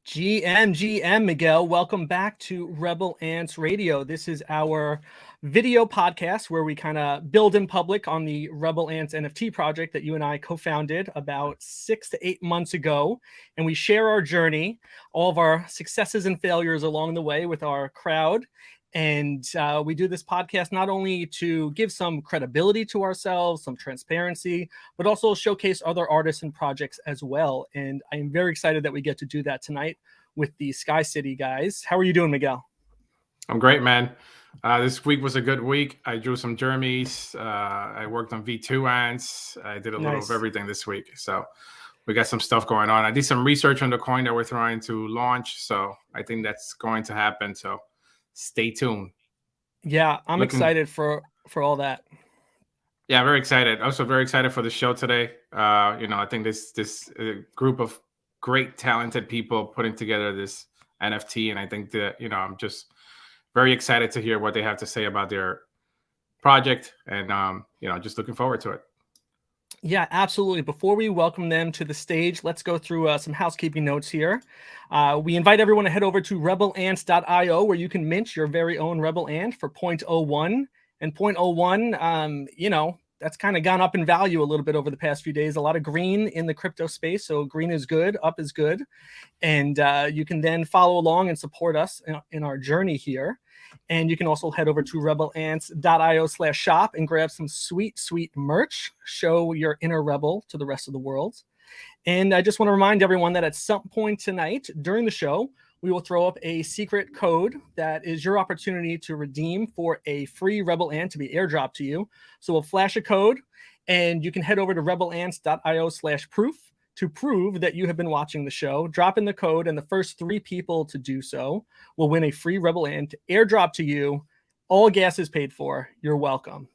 GM, Miguel, welcome back to Rebel Ants Radio. This is our video podcast where we kind of build in public on the Rebel Ants NFT project that you and I co-founded about 6 to 8 months ago. And we share our journey, all of our successes and failures along the way with our crowd. And we do this podcast not only to give some credibility to ourselves, some transparency, but also showcase other artists and projects as well. And I am very excited that we get to do that tonight with the Sky City guys. How are you doing, Miguel? I'm great, man. This week was a good week. I drew some jermies. I worked on V2 ants. I did a little of everything this week. So we got some stuff going on. I did some research on the coin that we're trying to launch. So I think that's going to happen. So stay tuned. Yeah, I'm excited for all that. Yeah, very excited. Also very excited for the show today. I think this group of great talented people putting together this NFT, and I think that I'm just very excited to hear what they have to say about their project, and just looking forward to it. Yeah, absolutely. Before we welcome them to the stage, let's go through some housekeeping notes here. We invite everyone to head over to rebelants.io, where you can mint your very own Rebel Ant for 0.01. And 0.01, that's kind of gone up in value a little bit over the past few days. A lot of green in the crypto space. So green is good, up is good. And you can then follow along and support us in our journey here. And you can also head over to rebelants.io/shop and grab some sweet, sweet merch. Show your inner rebel to the rest of the world. And I just want to remind everyone that at some point tonight during the show, we will throw up a secret code that is your opportunity to redeem for a free Rebel Ant to be airdropped to you. So we'll flash a code, and you can head over to rebelants.io/proof to prove that you have been watching the show. Drop in the code, and the first 3 people to do so will win a free Rebel Ant airdrop to you. All gas is paid for. You're welcome.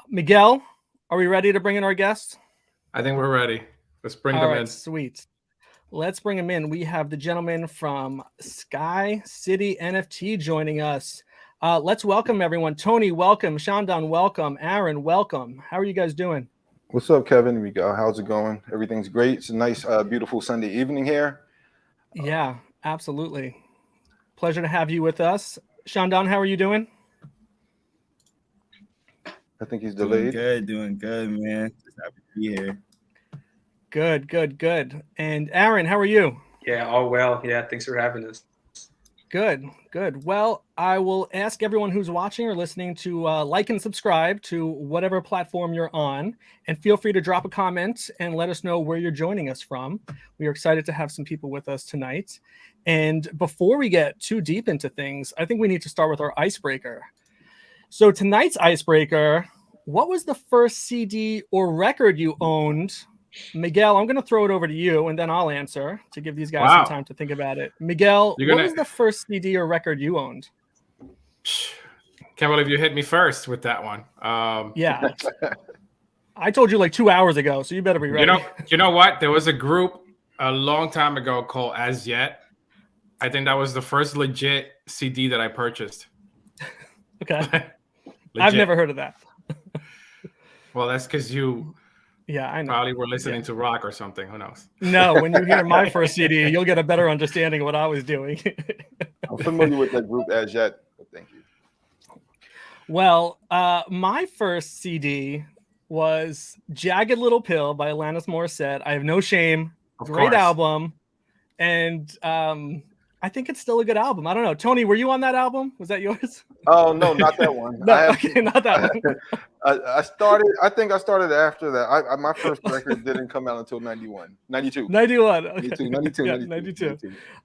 Miguel, are we ready to bring in our guests? I think we're ready. Let's bring them in. Sweet. Let's bring them in. We have the gentleman from Sky City NFT joining us. Let's welcome everyone. Tony, welcome. Shandon, welcome. Aaron, welcome. How are you guys doing? What's up, Kevin? Miguel, how's it going? Everything's great. It's a nice, beautiful Sunday evening here. Yeah, absolutely. Pleasure to have you with us. Shandon, how are you doing? I think he's delayed. Doing good, man. Just happy to be here. Good. And Aaron, how are you? Yeah, all well. Yeah, thanks for having us. Good. Well, I will ask everyone who's watching or listening to like and subscribe to whatever platform you're on, and feel free to drop a comment and let us know where you're joining us from. We are excited to have some people with us tonight. And before we get too deep into things, I think we need to start with our icebreaker. So tonight's icebreaker, what was the first CD or record you owned? Miguel, I'm going to throw it over to you, and then I'll answer to give these guys some time to think about it. Miguel, what was the first CD or record you owned? Can't believe you hit me first with that one. Yeah. I told you like 2 hours ago, so you better be ready. You know what? There was a group a long time ago called As Yet. I think that was the first legit CD that I purchased. Okay. I've never heard of that. Well, that's because you... Yeah, I know. Probably were listening to rock or something. Who knows? No, when you hear my first CD, you'll get a better understanding of what I was doing. I'm familiar with that group As Yet, but thank you. Well, my first CD was Jagged Little Pill by Alanis Morissette. I Have No Shame. Great album. And I think it's still a good album. I don't know. Tony, were you on that album? Was that yours? Oh, no, not that one. Not that one. I think I started after that. My first record didn't come out until 92. 91. Okay. 92.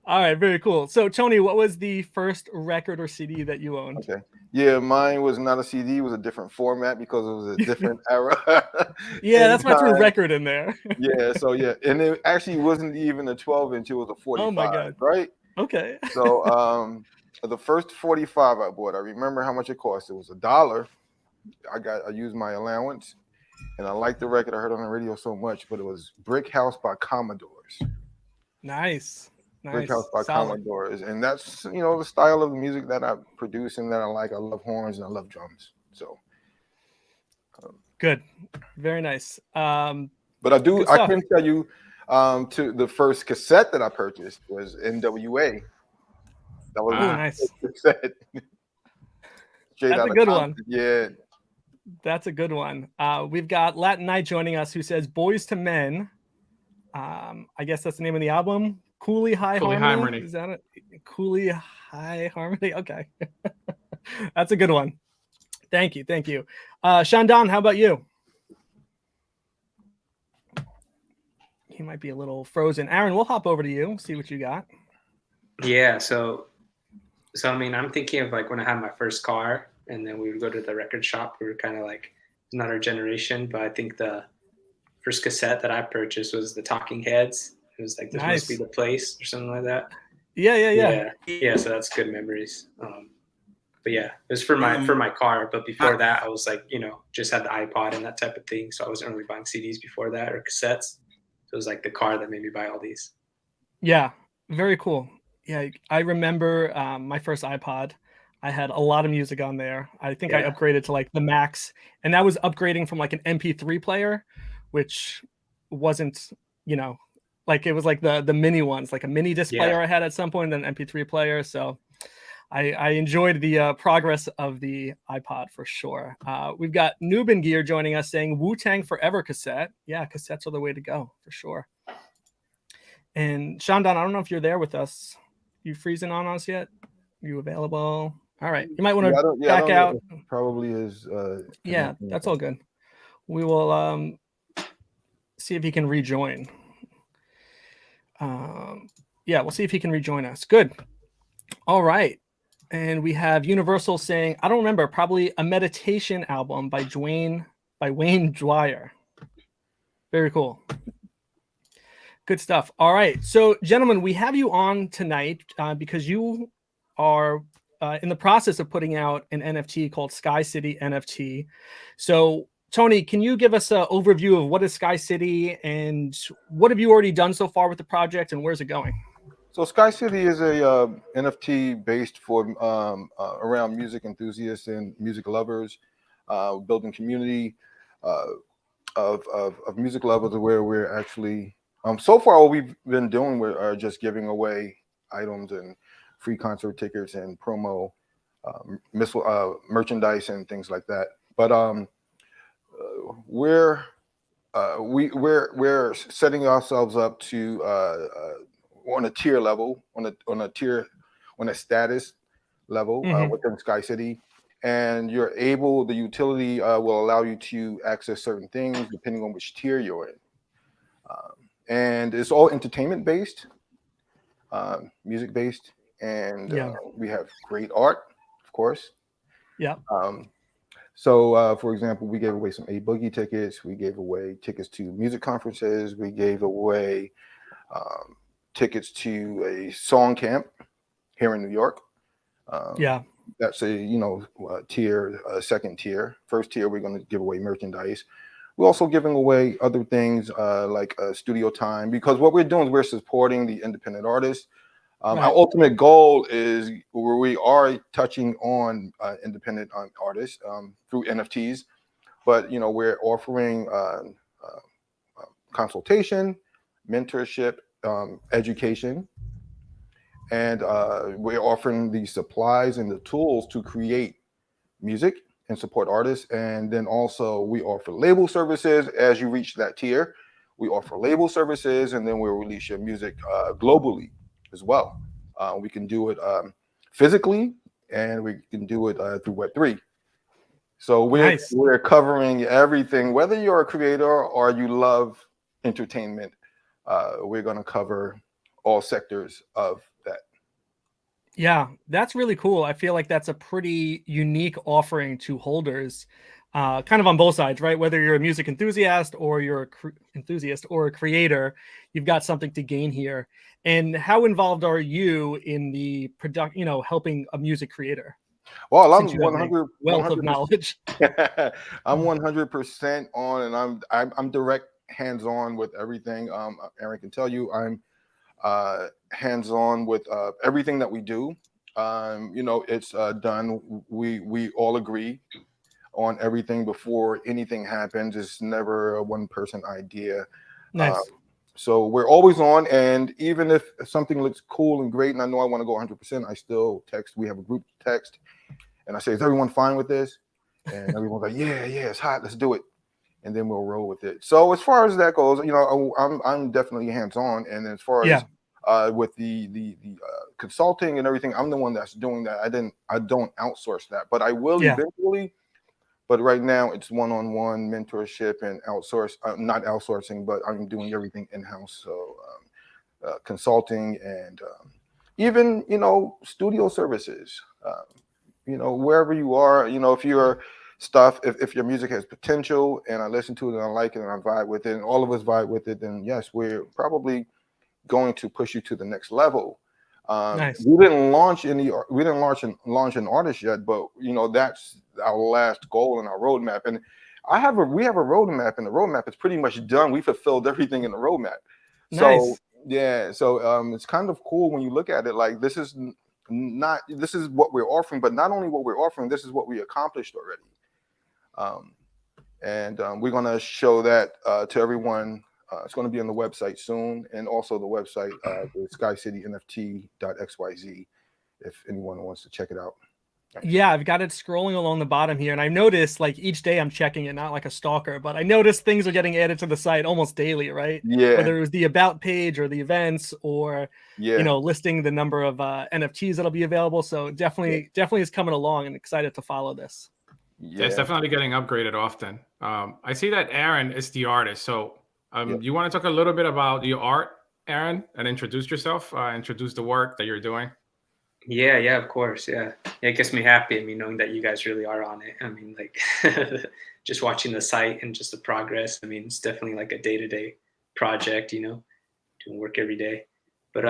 All right, very cool. So, Tony, what was the first record or CD that you owned? Okay. Yeah, mine was not a CD. It was a different format because it was a different era. Yeah, that's why I threw record in there. Yeah. And it actually wasn't even a 12-inch. It was a 45. Oh, my God. Right? Okay. So the first 45 I bought, I remember how much it cost. It was $1. I used my allowance, and I liked the record. I heard on the radio so much, but it was Brick House by Commodores. Nice. Brick House by Commodores. And that's, the style of the music that I produce and that I like. I love horns and I love drums. So good. Very nice. But I can tell you, To the first cassette that I purchased was NWA. That was Oh, the nice. first cassette. Straight That's out a of good Compton. one. Yeah. That's a good one. We've got Latin Knight joining us, who says "Boys to Men." I guess that's the name of the album. Cooley High Cooley Harmony. Harmony. Is that it? Cooley High Harmony. Okay, that's a good one. Thank you. Shandon, how about you? He might be a little frozen. Aaron, we'll hop over to you. See what you got. Yeah, so I mean, I'm thinking of like when I had my first car, and then we would go to the record shop. We were kind of like not our generation, but I think the first cassette that I purchased was the Talking Heads. It was like "This Must Be Nice. the Place" or something like that. Yeah. Yeah. So that's good memories. But yeah, it was for my car. But before that, I was like, just had the iPod and that type of thing. So I wasn't really buying CDs before that or cassettes. So it was like the car that made me buy all these. Yeah, very cool. Yeah, I remember my first iPod. I had a lot of music on there. I think I upgraded to like the max, and that was upgrading from like an MP3 player, which wasn't, like it was like the mini ones, like a mini disc player I had at some point, and then an MP3 player. So I enjoyed the progress of the iPod for sure. We've got Nubin Gear joining us saying Wu-Tang Forever cassette. Yeah, cassettes are the way to go for sure. And Shandon, I don't know if you're there with us. You freezing on us yet? You available? All right. You might want to back out. Probably is. Yeah, that's all good. We will see if he can rejoin. Yeah, we'll see if he can rejoin us. Good. All right. And we have Universal saying, I don't remember, probably a meditation album by Wayne Dwyer. Very cool. Good stuff. All right. So, gentlemen, we have you on tonight because you are in the process of putting out an NFT called Sky City NFT. So, Tony, can you give us an overview of what is Sky City and what have you already done so far with the project and where's it going? So Sky City is a NFT based for around music enthusiasts and music lovers, building community of music lovers where we're actually so far what we've been doing are just giving away items and free concert tickets and promo merchandise and things like that. But we're setting ourselves up to on a tier level, on a status level within Sky City, and the utility will allow you to access certain things depending on which tier you're in, and it's all entertainment based, music based, and we have great art, of course. Yeah. So, for example, we gave away some A Boogie tickets. We gave away tickets to music conferences. We gave away tickets to a song camp here in New York. That's a tier, second tier. First tier, we're going to give away merchandise. We're also giving away other things like studio time, because what we're doing is we're supporting the independent artists. Our ultimate goal is where we are touching on independent artists through NFTs, but we're offering consultation, mentorship, education, and we're offering the supplies and the tools to create music and support artists. And then also we offer label services. As you reach that tier, we offer label services, and then we'll release your music globally as well. We can do it physically, and we can do it through Web3. So we're covering everything, whether you're a creator or you love entertainment. We're going to cover all sectors of that. Yeah, that's really cool. I feel like that's a pretty unique offering to holders, kind of on both sides, right? Whether you're a music enthusiast or you're a creator, you've got something to gain here. And how involved are you in the production, helping a music creator? Well, I'm 100 wealth of knowledge. I'm 100% on, and I'm direct hands-on with everything. Aaron can tell you I'm hands-on with everything that we do. It's done. We all agree on everything before anything happens. It's never a one-person idea. Nice. So we're always on, and even if something looks cool and great, and I know I want to go 100%, I still text. We have a group text, and I say, "Is everyone fine with this?" And everyone's like, "Yeah, it's hot. Let's do it." And then we'll roll with it. So as far as that goes, I'm definitely hands on, and as far as with the consulting and everything, I'm the one that's doing that. I don't outsource that, but I will eventually. But right now, it's one-on-one mentorship and not outsourcing, but I'm doing everything in-house. So consulting and even, studio services, wherever you are, if your stuff, if your music has potential and I listen to it and I like it and I vibe with it and all of us vibe with it, then yes, we're probably going to push you to the next level. Nice. We didn't launch an artist yet, but that's our last goal in our roadmap. And we have a roadmap, and the roadmap is pretty much done. We fulfilled everything in the roadmap. Nice. So it's kind of cool when you look at it. Like this is what we're offering, but not only what we're offering, this is what we accomplished already. And we're gonna show that to everyone. It's going to be on the website soon, and also the website, the Sky City NFT.xyz, if anyone wants to check it out. Yeah, I've got it scrolling along the bottom here, and I've noticed like each day I'm checking it, not like a stalker, but I noticed things are getting added to the site almost daily, right? Yeah. Whether it was the about page or the events or listing the number of NFTs that'll be available. So definitely is coming along, and excited to follow this. Yeah, it's definitely getting upgraded often. I see that Aaron is the artist, so. You want to talk a little bit about your art, Aaron, and introduce yourself, introduce the work that you're doing? Yeah, of course. Yeah, it gets me happy. I mean, knowing that you guys really are on it. I mean, like just watching the site and just the progress. I mean, it's definitely like a day-to-day project, doing work every day. But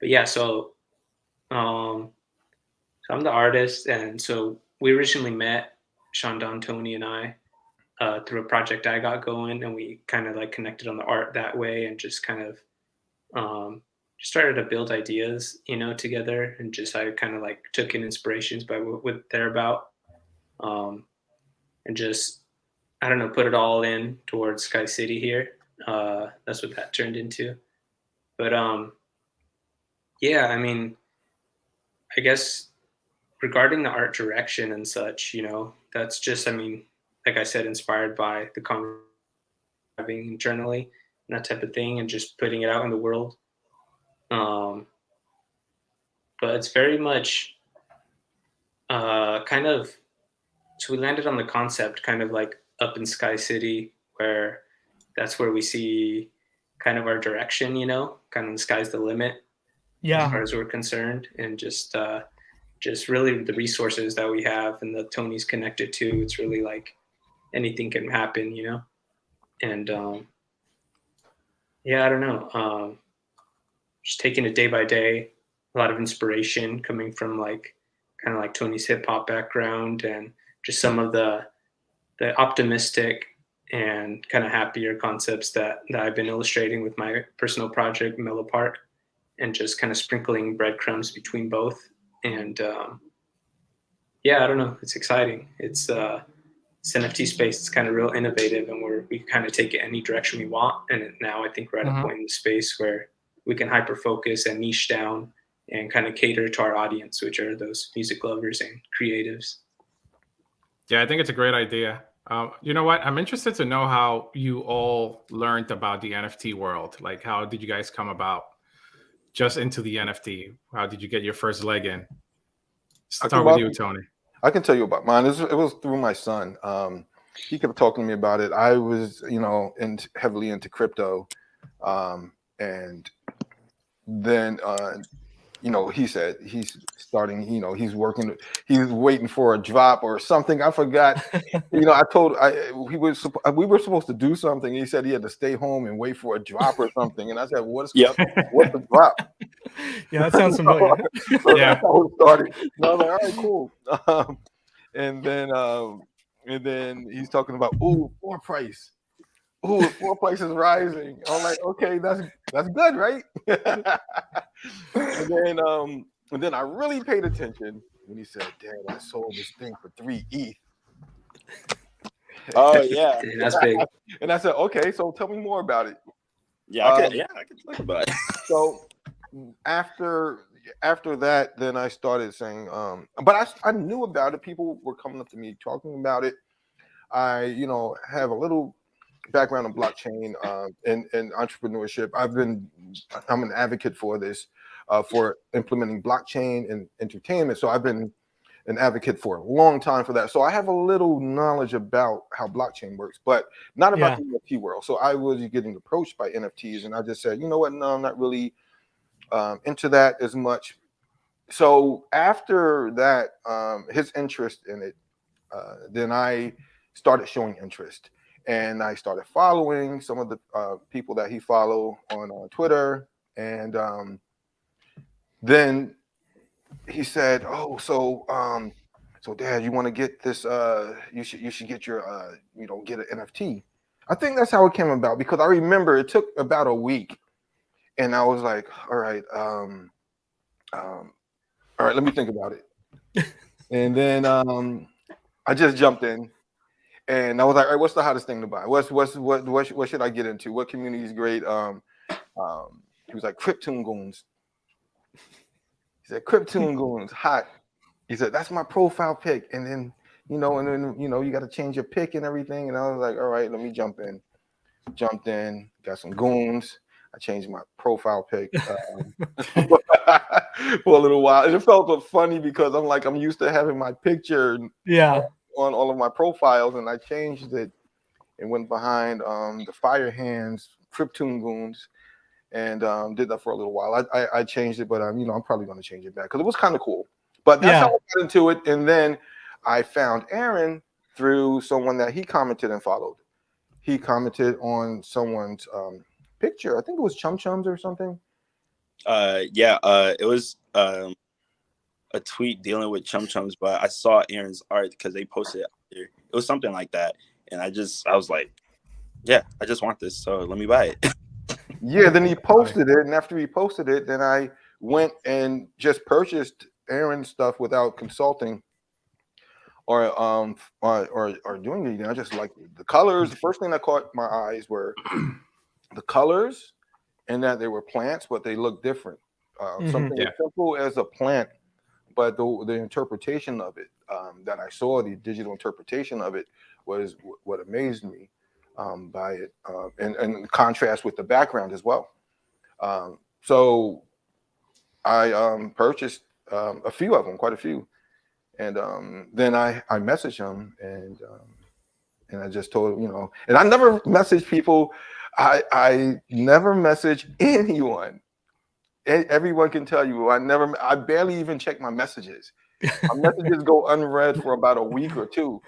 yeah, so I'm the artist, and so we originally met, Shandon, Tony, and I. Through a project I got going, and we kind of like connected on the art that way, and just kind of just started to build ideas, together, and just I kind of like took in inspirations by what they're about, and just I don't know, put it all in towards Sky City here. That's what that turned into. But yeah, I mean, I guess regarding the art direction and such, that's just, I mean, like I said, inspired by the conversation having internally and that type of thing, and just putting it out in the world. But it's very much kind of, so we landed on the concept kind of like up in Sky City, where that's where we see kind of our direction, kind of the sky's the limit as far as we're concerned, and just really the resources that we have and the Tony's connected to, it's really like anything can happen, and I don't know, just taking it day by day, a lot of inspiration coming from like kind of like Tony's hip hop background, and just some of the optimistic and kind of happier concepts that I've been illustrating with my personal project Mellow Park, and just kind of sprinkling breadcrumbs between both. And I don't know, it's exciting. It's NFT space is kind of real innovative, and we kind of take it any direction we want. And now I think we're at a point in the space where we can hyper focus and niche down and kind of cater to our audience, which are those music lovers and creatives. Yeah, I think it's a great idea. You know what? I'm interested to know how you all learned about the NFT world. Like, how did you guys come about just into the NFT? How did you get your first leg in? Start with you, Tony. I can tell you about mine. It was through my son. He kept talking to me about it. I was, heavily into crypto, and then, he said he's starting. He's working. He's waiting for a drop or something. I forgot. we were supposed to do something. He said he had to stay home and wait for a drop or something. And I said, what's the drop? Yeah, that sounds familiar. So that's how it started. And I was like, all right, cool. And then he's talking about floor price. Floor price is rising. I'm like, okay, that's good, right? and then I really paid attention when he said, "Dad, I sold this thing for 3 ETH." Oh yeah, that's big. And I said, "Okay, so tell me more about it." Yeah, I could talk about it. So after that, then I started saying, but I knew about it. People were coming up to me talking about it. I, have a little background in blockchain and entrepreneurship. I'm an advocate for this, for implementing blockchain and entertainment. So I've been an advocate for a long time for that. So I have a little knowledge about how blockchain works, but not about the NFT world. So I was getting approached by NFTs, and I just said, you know what? No, I'm not really into that as much. So after that, his interest in it, then I started showing interest, and I started following some of the people that he follow on Twitter, and then he said, "Oh, so Dad, you want to get this? You should get your get an NFT." I think that's how it came about, because I remember it took about a week, and I was like, "All right, let me think about it." And then I just jumped in. And I was like, all right, what's the hottest thing to buy? What should I get into? What community is great? He was like, Cryptoon Goons. He said, Cryptoon Goons, hot. He said, that's my profile pic. And then, you got to change your pic and everything. And I was like, all right, let me jump in. Jumped in, got some goons. I changed my profile pic for a little while. And it felt funny because I'm used to having my picture. On all of my profiles, and I changed it and went behind the Fire Hands Cryptoon Goons, and did that for a little while. I changed it, but I'm probably going to change it back because it was kind of cool. But that's how I got into it. And then I found Aaron through someone that he commented and followed. He commented on someone's picture. I think it was Chum Chums or something. It was a tweet dealing with Chum Chums, but I saw Aaron's art because they posted it out there. It was something like that, and I was like, yeah, I just want this, so let me buy it. Yeah, then he posted it, and after he posted it, then I went and just purchased Aaron's stuff without consulting or doing anything. I just like the colors. The first thing that caught my eyes were the colors, and that they were plants, but they looked different. Something as simple as a plant, but the interpretation of it that I saw, the digital interpretation of it, was what amazed me by it, and contrast with the background as well. So I purchased a few of them, quite a few, and then I messaged him, and I just told him, and I never message people. I never message anyone. Everyone can tell you I barely even check my messages. My messages go unread for about a week or two,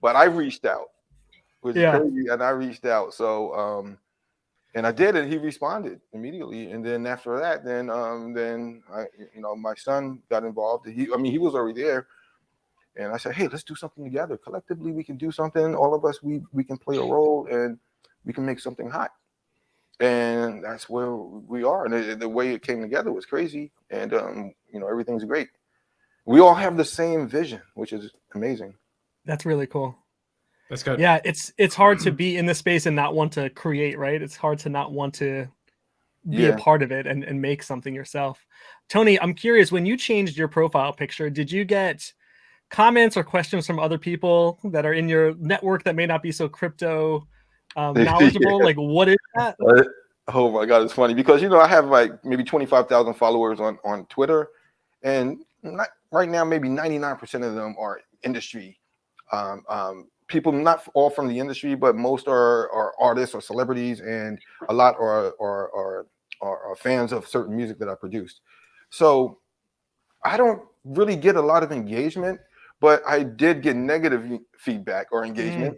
but I reached out, which is crazy, and I reached out. So and I did, and he responded immediately. And then after that, then I, my son got involved. He was already there, and I said, hey, let's do something together. Collectively, we can do something. All of us, we can play a role, and we can make something hot. And that's where we are. And the way it came together was crazy. And, everything's great. We all have the same vision, which is amazing. That's really cool. That's good. Yeah, it's hard to be in the space and not want to create, right? It's hard to not want to be a part of it and make something yourself. Tony, I'm curious, when you changed your profile picture, did you get comments or questions from other people that are in your network that may not be so crypto knowledgeable? Like, what is that? Oh my God, it's funny because I have like maybe 25,000 followers on Twitter, and right now maybe 99% of them are industry people, not all from the industry, but most are artists or celebrities, and a lot are fans of certain music that I produced. So I don't really get a lot of engagement, but I did get negative feedback or engagement.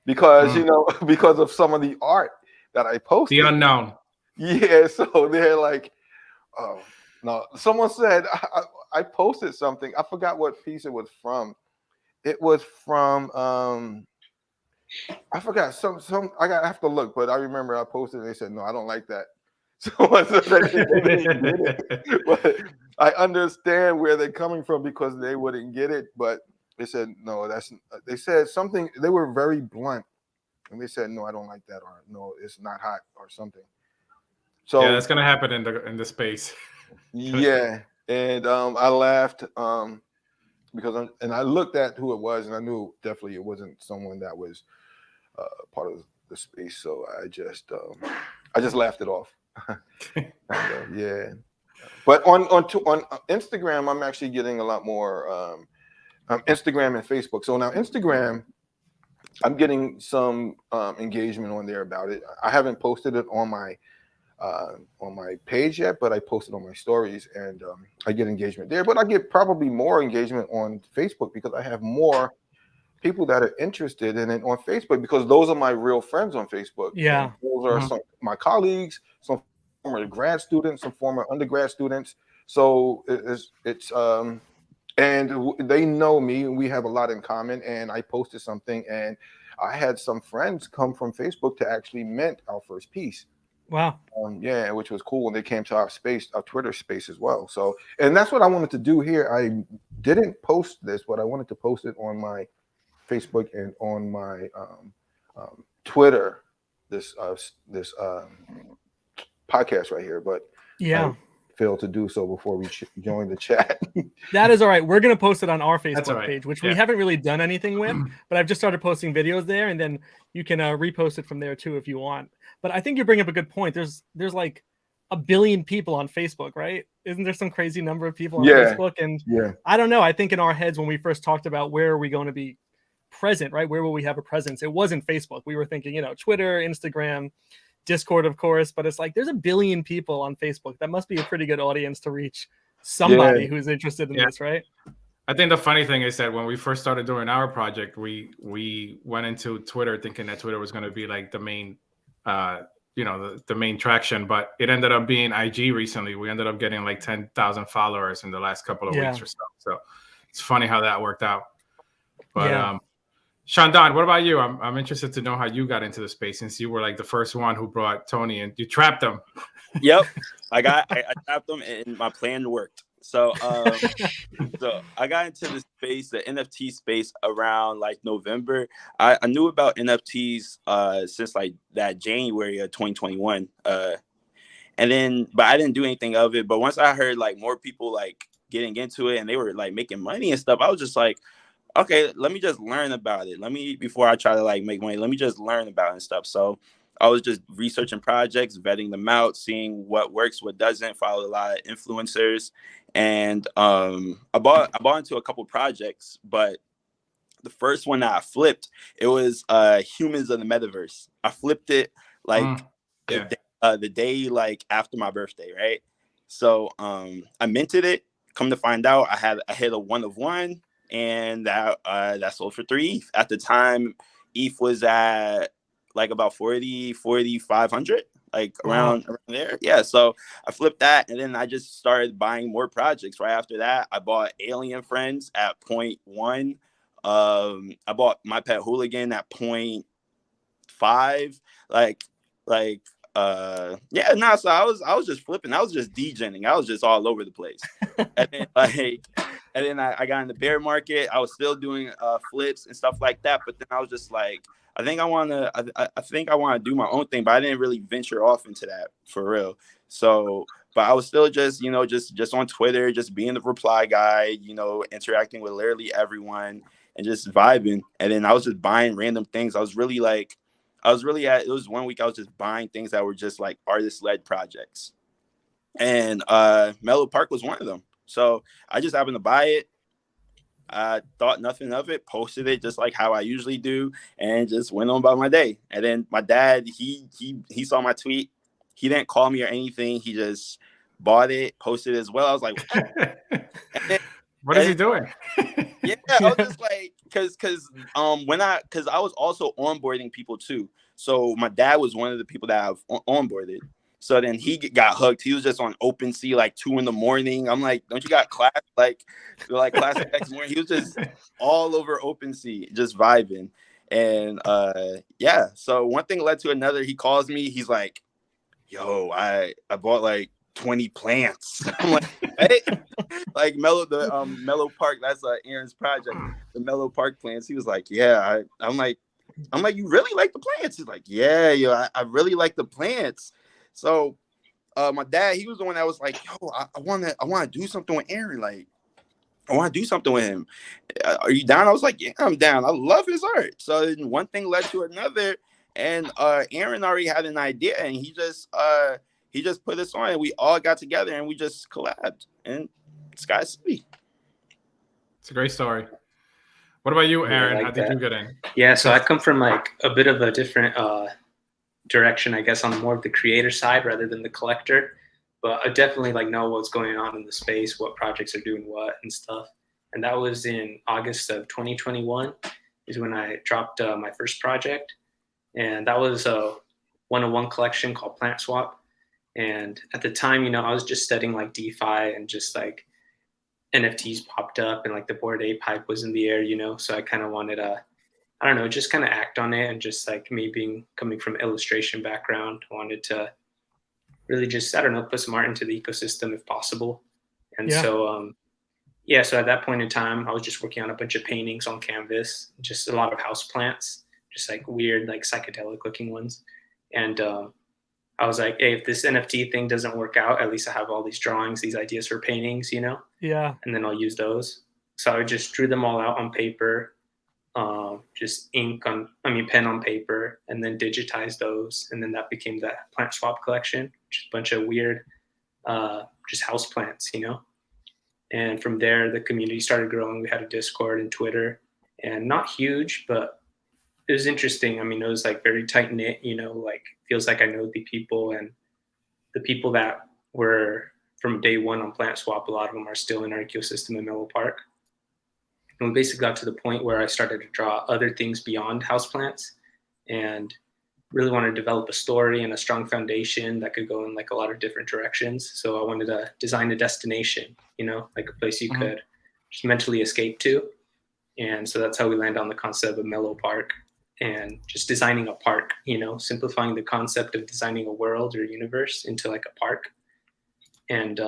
Because because of some of the art that I posted. The unknown. Yeah, so they're like, oh no. Someone said I posted something. I forgot what piece it was from. It was from I forgot some. I have to look, but I remember I posted. They said no, I don't like that. So they didn't get it. But I understand where they're coming from because they wouldn't get it. But they said no. They said something. They were very blunt. And they said, no, I don't like that, or no, it's not hot, or something. So yeah, that's gonna happen in the space. yeah, and I laughed because I looked at who it was, and I knew definitely it wasn't someone that was part of the space. So I just laughed it off. Yeah, but on Instagram, I'm actually getting a lot more Instagram and Facebook. So now Instagram, I'm getting some engagement on there about it. I haven't posted it on my page yet, but I posted on my stories, and I get engagement there. But I get probably more engagement on Facebook because I have more people that are interested in it on Facebook, because those are my real friends on Facebook. Yeah. And those are some my colleagues, some former grad students, some former undergrad students. So it's and they know me, and we have a lot in common. And I posted something, and I had some friends come from Facebook to actually mint our first piece. Wow. Yeah, which was cool. And they came to our space, our Twitter space as well. So, and that's what I wanted to do here. I didn't post this, but I wanted to post it on my Facebook and on my Twitter, this podcast right here. But yeah, I failed to do so before we joined the chat. That is all right. We're going to post it on our Facebook right. page, which we haven't really done anything with, but I've just started posting videos there, and then you can repost it from there too if you want. But I think you bring up a good point. There's like 1 billion people on Facebook, right? Isn't there some crazy number of people on Facebook? And I don't know. I think in our heads when we first talked about where are we going to be present, right? Where will we have a presence? It wasn't Facebook. We were thinking, Twitter, Instagram, Discord, of course, but it's like there's 1 billion people on Facebook. That must be a pretty good audience to reach somebody who's interested in this, right? I think the funny thing is that when we first started doing our project, we went into Twitter thinking that Twitter was going to be like the main, the main traction, but it ended up being IG recently. We ended up getting like 10,000 followers in the last couple of weeks or so. So it's funny how that worked out. But Shandon, what about you? I'm interested to know how you got into the space, since you were like the first one who brought Tony and you trapped him. Yep, I trapped them and my plan worked. So, so I got into the space, the NFT space, around like November. I knew about NFTs since like that January of 2021, and then but I didn't do anything of it. But once I heard like more people like getting into it and they were like making money and stuff, I was just like, okay, let me just learn about it. Before I try to like make money, let me just learn about it and stuff. So I was just researching projects, vetting them out, seeing what works, what doesn't, followed a lot of influencers. And I bought into a couple projects, but the first one that I flipped, it was Humans of the Metaverse. I flipped it like the day like after my birthday, right? So I minted it. Come to find out, I hit a 1 of 1. And that sold for 3 ETH. At the time, ETH was at like about 4,500, like around there. Yeah, so I flipped that, and then I just started buying more projects. Right after that, I bought Alien Friends at 0.1. I bought My Pet Hooligan at 0.5. So I was just flipping. I was just degenning. I was just all over the place. And then I got in the bear market. I was still doing flips and stuff like that. But then I was just like, I think I want to do my own thing, but I didn't really venture off into that for real. So, but I was still just, just on Twitter, just being the reply guy, interacting with literally everyone and just vibing. And then I was just buying random things. It was 1 week I was just buying things that were just like artist-led projects. And Mellow Park was one of them. So I just happened to buy it. I thought nothing of it, posted it just like how I usually do, and just went on about my day. And then my dad, he saw my tweet. He didn't call me or anything. He just bought it, posted it as well. I was like, what is he doing? Yeah, I was just like, because I was also onboarding people too. So my dad was one of the people that I've onboarded. So then he got hooked. He was just on OpenSea like 2 a.m. I'm like, don't you got class? Like class the next morning. He was just all over OpenSea, just vibing. And so one thing led to another. He calls me. He's like, yo, I bought like 20 plants. I'm like, hey, like Mellow Park. That's Aaron's project, the Mellow Park plants. He was like, yeah. I'm like, I'm like, you really like the plants? He's like, yeah, yo, I really like the plants. So my dad, he was the one that was like, yo, I want to do something with Aaron. Like, I want to do something with him. Are you down? I was like, yeah, I'm down. I love his art. So then one thing led to another, and Aaron already had an idea, and he just put us on, and we all got together, and we just collabed in Sky City. It's a great story. What about you, Aaron? like How did that. you get in? Yeah, so I come from like a bit of a different direction, I guess, on more of the creator side rather than the collector. But I definitely like know what's going on in the space, what projects are doing what and stuff. And that was in August of 2021 is when I dropped my first project. And that was a one-on-one collection called Plant Swap. And at the time, you know, I was just studying like DeFi and just like NFTs popped up and like the Bored Ape hype was in the air, you know. So I kind of wanted to, I don't know, just kind of act on it. And just like me coming from illustration background, I wanted to really just, I don't know, put some art into the ecosystem if possible. And so, so at that point in time, I was just working on a bunch of paintings on canvas, just a lot of house plants, just like weird, like psychedelic looking ones. And I was like, hey, if this NFT thing doesn't work out, at least I have all these drawings, these ideas for paintings, you know? Yeah. And then I'll use those. So I just drew them all out on paper, just pen on paper, and then digitize those. And then that became the Plant Swap collection, just a bunch of weird, just house plants, you know? And from there, the community started growing. We had a Discord and Twitter, and not huge, but it was interesting. I mean, it was like very tight knit, you know, like feels like I know the people, and the people that were from day one on Plant Swap, a lot of them are still in our ecosystem in Menlo Park. And we basically got to the point where I started to draw other things beyond houseplants and really wanted to develop a story and a strong foundation that could go in like a lot of different directions. So I wanted to design a destination, you know, like a place you could just mentally escape to. And so that's how we landed on the concept of Menlo Park and just designing a park, you know, simplifying the concept of designing a world or universe into like a park. And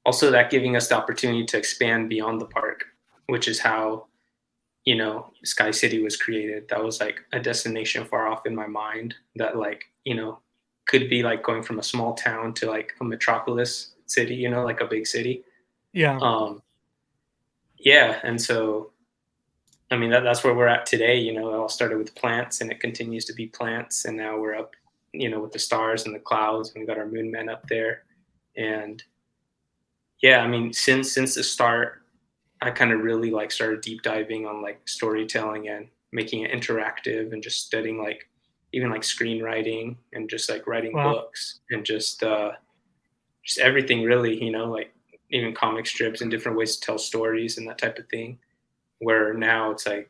also that giving us the opportunity to expand beyond the park, which is how, you know, Sky City was created. That was like a destination far off in my mind that like, you know, could be like going from a small town to like a metropolis city, you know, like a big city. Yeah. And so, I mean, that's where we're at today. You know, it all started with plants and it continues to be plants. And now we're up, you know, with the stars and the clouds, and we got our moon men up there. And yeah, I mean, since the start, I kind of really like started deep diving on like storytelling and making it interactive and just studying like even like screenwriting and just like writing books and just everything really, you know, like even comic strips and different ways to tell stories and that type of thing. Where now it's like,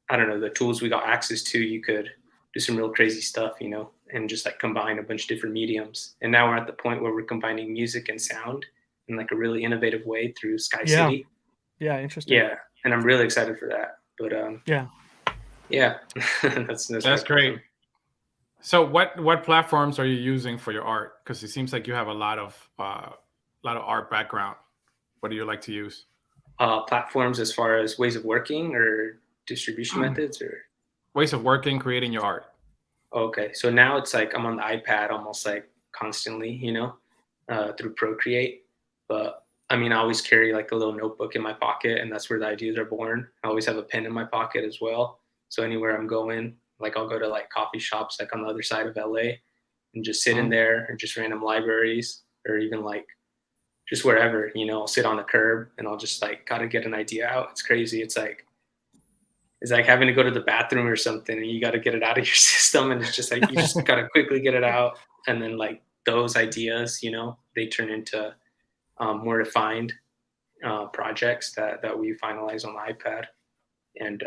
I don't know, the tools we got access to, you could do some real crazy stuff, you know, and just like combine a bunch of different mediums. And now we're at the point where we're combining music and sound in like a really innovative way through Sky City. Yeah, interesting. Yeah, and I'm really excited for that. But that's great. So what platforms are you using for your art? Because it seems like you have a lot of art background. What do you like to use? Platforms as far as ways of working or distribution methods or ways of working, creating your art. Okay, so now it's like I'm on the iPad almost like constantly, you know, through Procreate. But I mean, I always carry like a little notebook in my pocket, and that's where the ideas are born. I always have a pen in my pocket as well. So anywhere I'm going, like I'll go to like coffee shops like on the other side of LA and just sit in there, or just random libraries, or even like just wherever, you know, I'll sit on the curb and I'll just like gotta get an idea out. It's crazy. It's like having to go to the bathroom or something and you got to get it out of your system, and it's just like you just got to quickly get it out, and then like those ideas, you know, they turn into more refined projects that we finalize on the iPad. And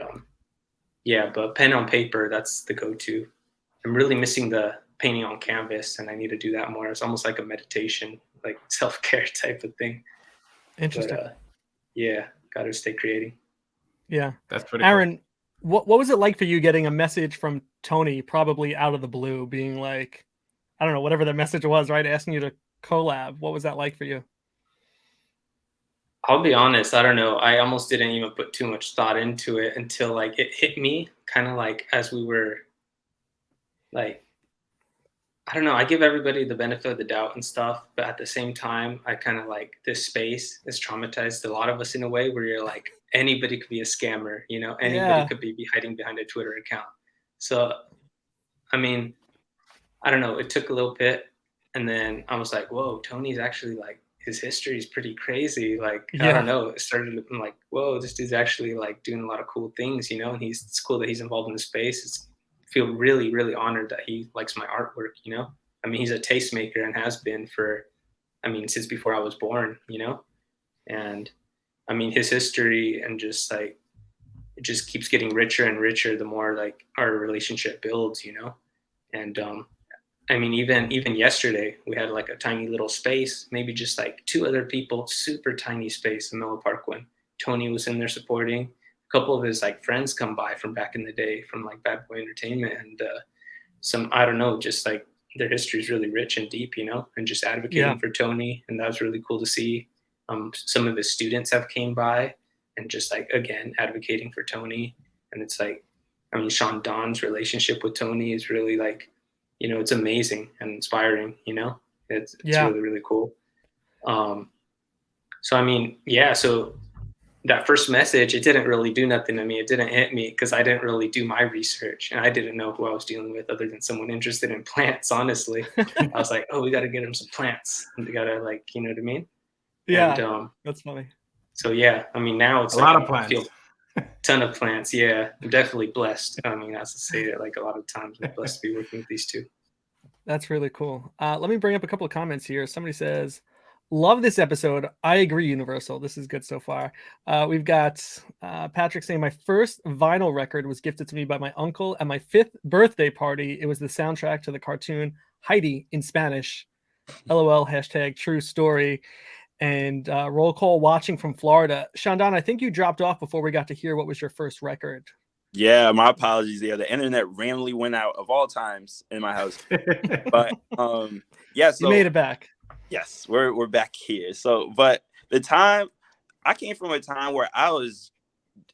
but pen on paper, that's the go-to. I'm really missing the painting on canvas, and I need to do that more. It's almost like a meditation, like self-care type of thing. Interesting. But, got to stay creating. Yeah, that's pretty Aaron, cool. What was it like for you getting a message from Tony, probably out of the blue, being like, I don't know, whatever the message was, right? Asking you to collab. What was that like for you? I'll be honest, I don't know. I almost didn't even put too much thought into it until like it hit me, kind of like as we were like, I don't know. I give everybody the benefit of the doubt and stuff, but at the same time, I kind of like this space has traumatized a lot of us in a way where you're like, anybody could be a scammer, you know, anybody Yeah. could be hiding behind a Twitter account. So, I mean, I don't know. It took a little bit, and then I was like, whoa, Tony's actually like his history is pretty crazy. Like, I don't Yeah. know. It started. I'm like, whoa, this dude's actually like doing a lot of cool things, you know. And it's cool that he's involved in the space. Feel really, really honored that he likes my artwork, you know. I mean, he's a tastemaker and has been for, I mean, since before I was born, you know. And I mean, his history and just like it just keeps getting richer and richer the more like our relationship builds, you know. And I mean, even yesterday, we had like a tiny little space, maybe just like two other people, super tiny space in Menlo Park when Tony was in there supporting. A couple of his like friends come by from back in the day from like Bad Boy Entertainment, and some, I don't know, just like their history is really rich and deep, you know, and just advocating for Tony, and that was really cool to see. Some of his students have came by and just like again advocating for Tony, and it's like, I mean, Sean Don's relationship with Tony is really like, you know, it's amazing and inspiring, you know. It's really, really cool. So I mean, yeah, so that first message, it didn't really do nothing to me. It didn't hit me because I didn't really do my research, and I didn't know who I was dealing with other than someone interested in plants, honestly. I was like, oh, we got to get him some plants, and we got to, like, you know what I mean. Yeah, and that's funny. So yeah, I mean, now it's a like lot of I plants. feel ton of plants. Yeah, I'm definitely blessed. I mean, that's to say that like a lot of times I'm blessed to be working with these two. That's really cool. Let me bring up a couple of comments here. Somebody says, love this episode. I agree, Universal. This is good so far. We've got Patrick saying, my first vinyl record was gifted to me by my uncle at my 5th birthday party. It was the soundtrack to the cartoon Heidi in Spanish. LOL, hashtag true story. And roll call watching from Florida. Shandon, I think you dropped off before we got to hear what was your first record. Yeah, my apologies. Yeah, the internet randomly went out of all times in my house. But yeah, so you made it back. Yes, we're back here. So, but the time I came from a time where it was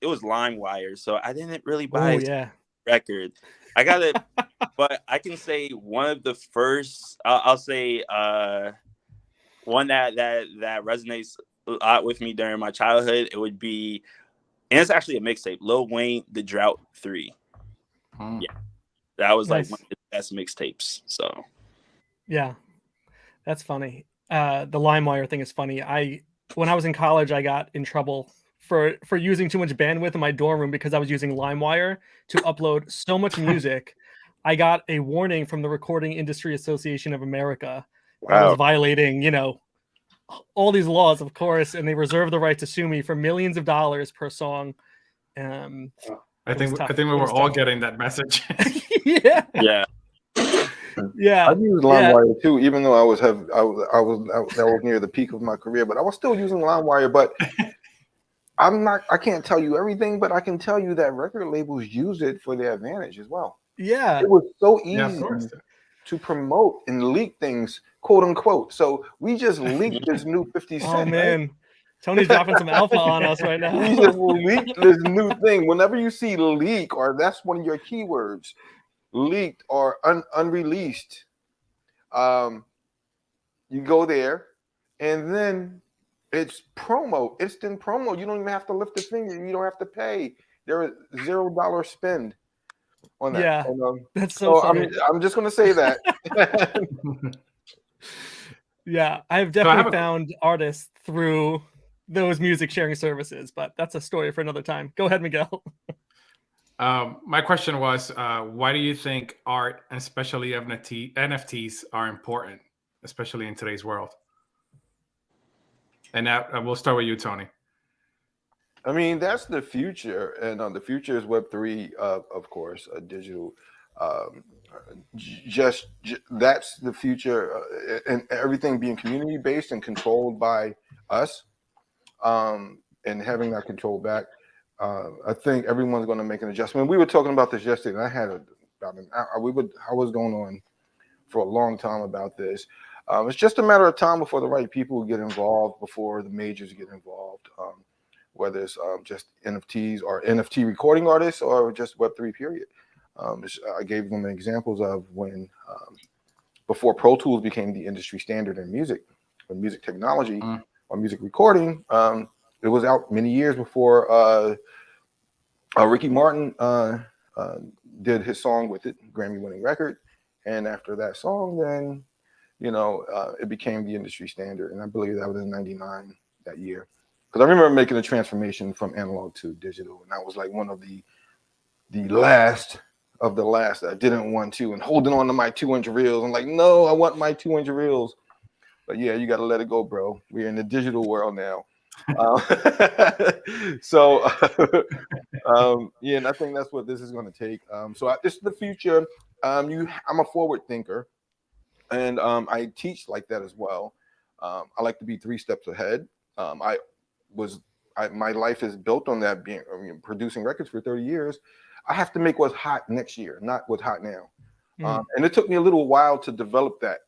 LimeWire, so I didn't really buy a record. I got it, but I can say one of the first. I'll say one that resonates a lot with me during my childhood. It would be, and it's actually a mixtape, Lil Wayne, The Drought 3. Yeah, that was like one of the best mixtapes. So yeah, that's funny. The LimeWire thing is funny. When I was in college, I got in trouble for using too much bandwidth in my dorm room because I was using LimeWire to upload so much music. I got a warning from the Recording Industry Association of America. Wow. I was violating, you know, all these laws, of course, and they reserve the right to sue me for millions of dollars per song. I think we were all getting that message. Yeah. I used LimeWire too, even though that was near the peak of my career, but I was still using LimeWire. But I can't tell you everything, but I can tell you that record labels use it for their advantage as well. Yeah, it was so easy to promote and leak things, quote unquote. So we just leaked this new 50 Cent. Oh man, right? Tony's dropping some alpha on us right now. We just leaked this new thing. Whenever you see leak, or that's one of your keywords, leaked or unreleased, you go there, and then it's promo, instant promo. You don't even have to lift a finger. You don't have to pay. There is $0 spend on that. Yeah, that's so funny. I'm just gonna say that. Yeah, I've definitely found artists through those music sharing services, but that's a story for another time. Go ahead, Miguel. My question was, why do you think art, and especially NFTs, are important, especially in today's world? And we'll start with you, Tony. I mean, that's the future, and the future is Web3, of course, digital. That's the future, and everything being community based and controlled by us, and having that control back. I think everyone's going to make an adjustment. We were talking about this yesterday, and I had about an hour. I was going on for a long time about this. It's just a matter of time before the right people get involved, before the majors get involved, whether it's just NFTs or NFT recording artists or just Web3 period. I gave them examples of when before Pro Tools became the industry standard in music, or music technology, or music recording. It was out many years before Ricky Martin did his song with it, Grammy-winning record, and after that song, then it became the industry standard. And I believe that was in '99 that year, because I remember making a transformation from analog to digital, and that was like one of the last of the last that I didn't want to, and holding on to my 2-inch reels. I'm like, no, I want my 2-inch reels. But yeah, you got to let it go, bro. We're in the digital world now. Yeah, and I think that's what this is going to take. This is the future. I'm a forward thinker, and I teach like that as well. I like to be 3 steps ahead. My life is built on that, producing records for 30 years. I have to make what's hot next year, not what's hot now. And it took me a little while to develop that.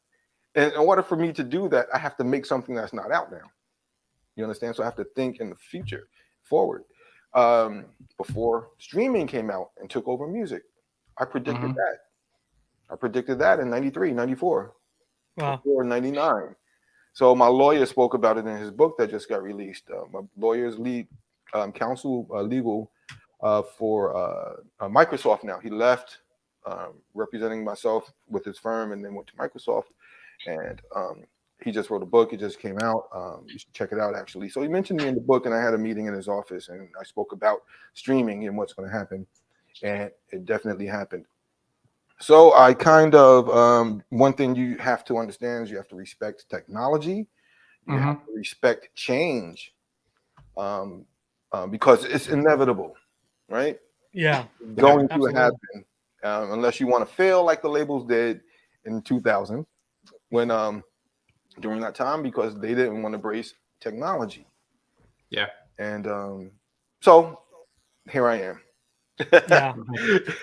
And in order for me to do that, I have to make something that's not out now. You understand? So I have to think in the future, forward. Before streaming came out and took over music, I predicted that. I predicted that in '93, '94, before '99. So my lawyer spoke about it in his book that just got released. My lawyer's lead counsel, legal for Microsoft now. He left representing myself with his firm and then went to Microsoft. And he just wrote a book. It just came out. You should check it out, actually. So he mentioned me in the book, and I had a meeting in his office, and I spoke about streaming and what's going to happen. And it definitely happened. So I kind of, one thing you have to understand is you have to respect technology. You have to respect change, because it's inevitable, right? Yeah. It's going to happen, unless you want to fail like the labels did in 2000. When during that time, because they didn't want to embrace technology. Yeah. And so here I am. Yeah.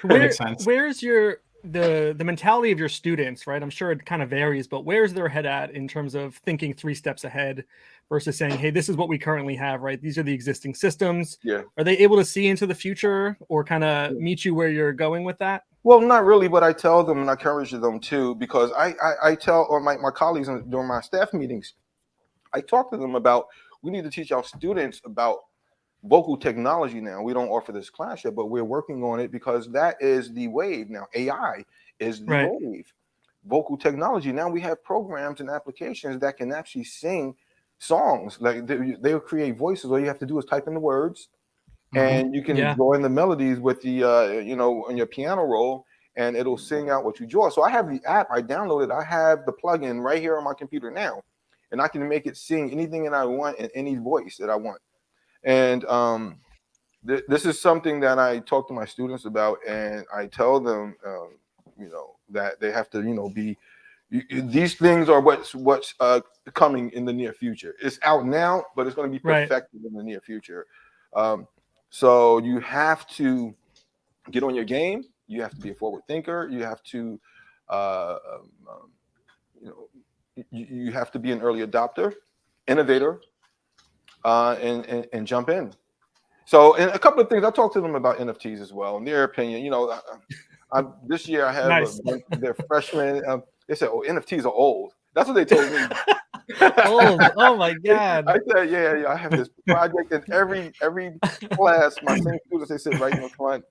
Makes sense. Where's the mentality of your students, right? I'm sure it kind of varies, but where's their head at in terms of thinking 3 steps ahead versus saying, hey, this is what we currently have, right? These are the existing systems. Yeah. Are they able to see into the future or kind of meet you where you're going with that? Well, not really, but I tell them and I encourage them too, because I tell my colleagues during my staff meetings, I talk to them about, we need to teach our students about vocal technology now. We don't offer this class yet, but we're working on it because that is the wave now. AI is the wave. Vocal technology. Now we have programs and applications that can actually sing songs. Like they'll create voices. All you have to do is type in the words. And you can join the melodies with the, on your piano roll, and it'll sing out what you draw. So I have the app, I downloaded, I have the plugin right here on my computer now, and I can make it sing anything that I want in any voice that I want. And this is something that I talk to my students about, and I tell them, that they have to, be, these things are what's coming in the near future. It's out now, but it's going to be perfected in the near future. So you have to get on your game. You have to be a forward thinker. You have to, you have to be an early adopter, innovator, and jump in. So, and a couple of things I talked to them about NFTs as well, in their opinion. This year I have their freshmen. They said, "Oh, NFTs are old." That's what they told me. Oh my God. I said, yeah, I have this project in every class. My same students, they sit right in the front.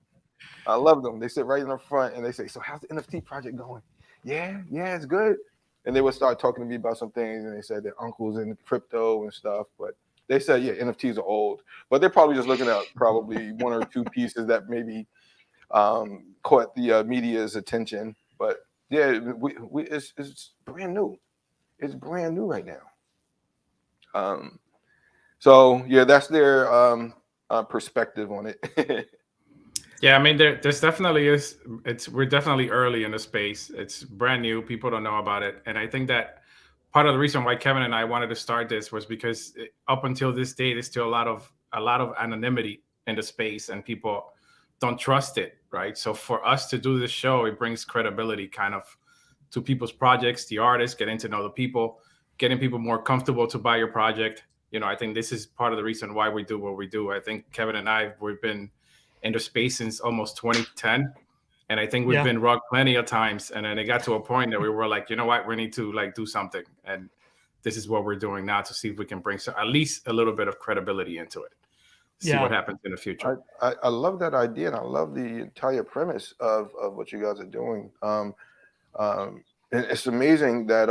I love them. They sit right in the front and they say, so how's the NFT project going? Yeah, it's good. And they would start talking to me about some things, and they said their uncles in crypto and stuff. But they said, yeah, NFTs are old. But they're probably just looking at probably 1 or 2 pieces that maybe caught the media's attention. But yeah, it's brand new. It's brand new right now. So yeah, that's their perspective on it. Yeah, I mean, there's definitely is. We're definitely early in the space. It's brand new. People don't know about it, and I think that part of the reason why Kevin and I wanted to start this was because up until this day, there's still a lot of anonymity in the space, and people don't trust it, right? So for us to do this show, it brings credibility kind of to people's projects, the artists, getting to know the people, getting people more comfortable to buy your project. You know, I think this is part of the reason why we do what we do. I think Kevin and I, we've been in the space since almost 2010. And I think we've been rugged plenty of times. And then it got to a point that we were like, you know what, we need to like do something. And this is what we're doing now to see if we can bring at least a little bit of credibility into it. See what happens in the future. I love that idea, and I love the entire premise of what you guys are doing. And it's amazing that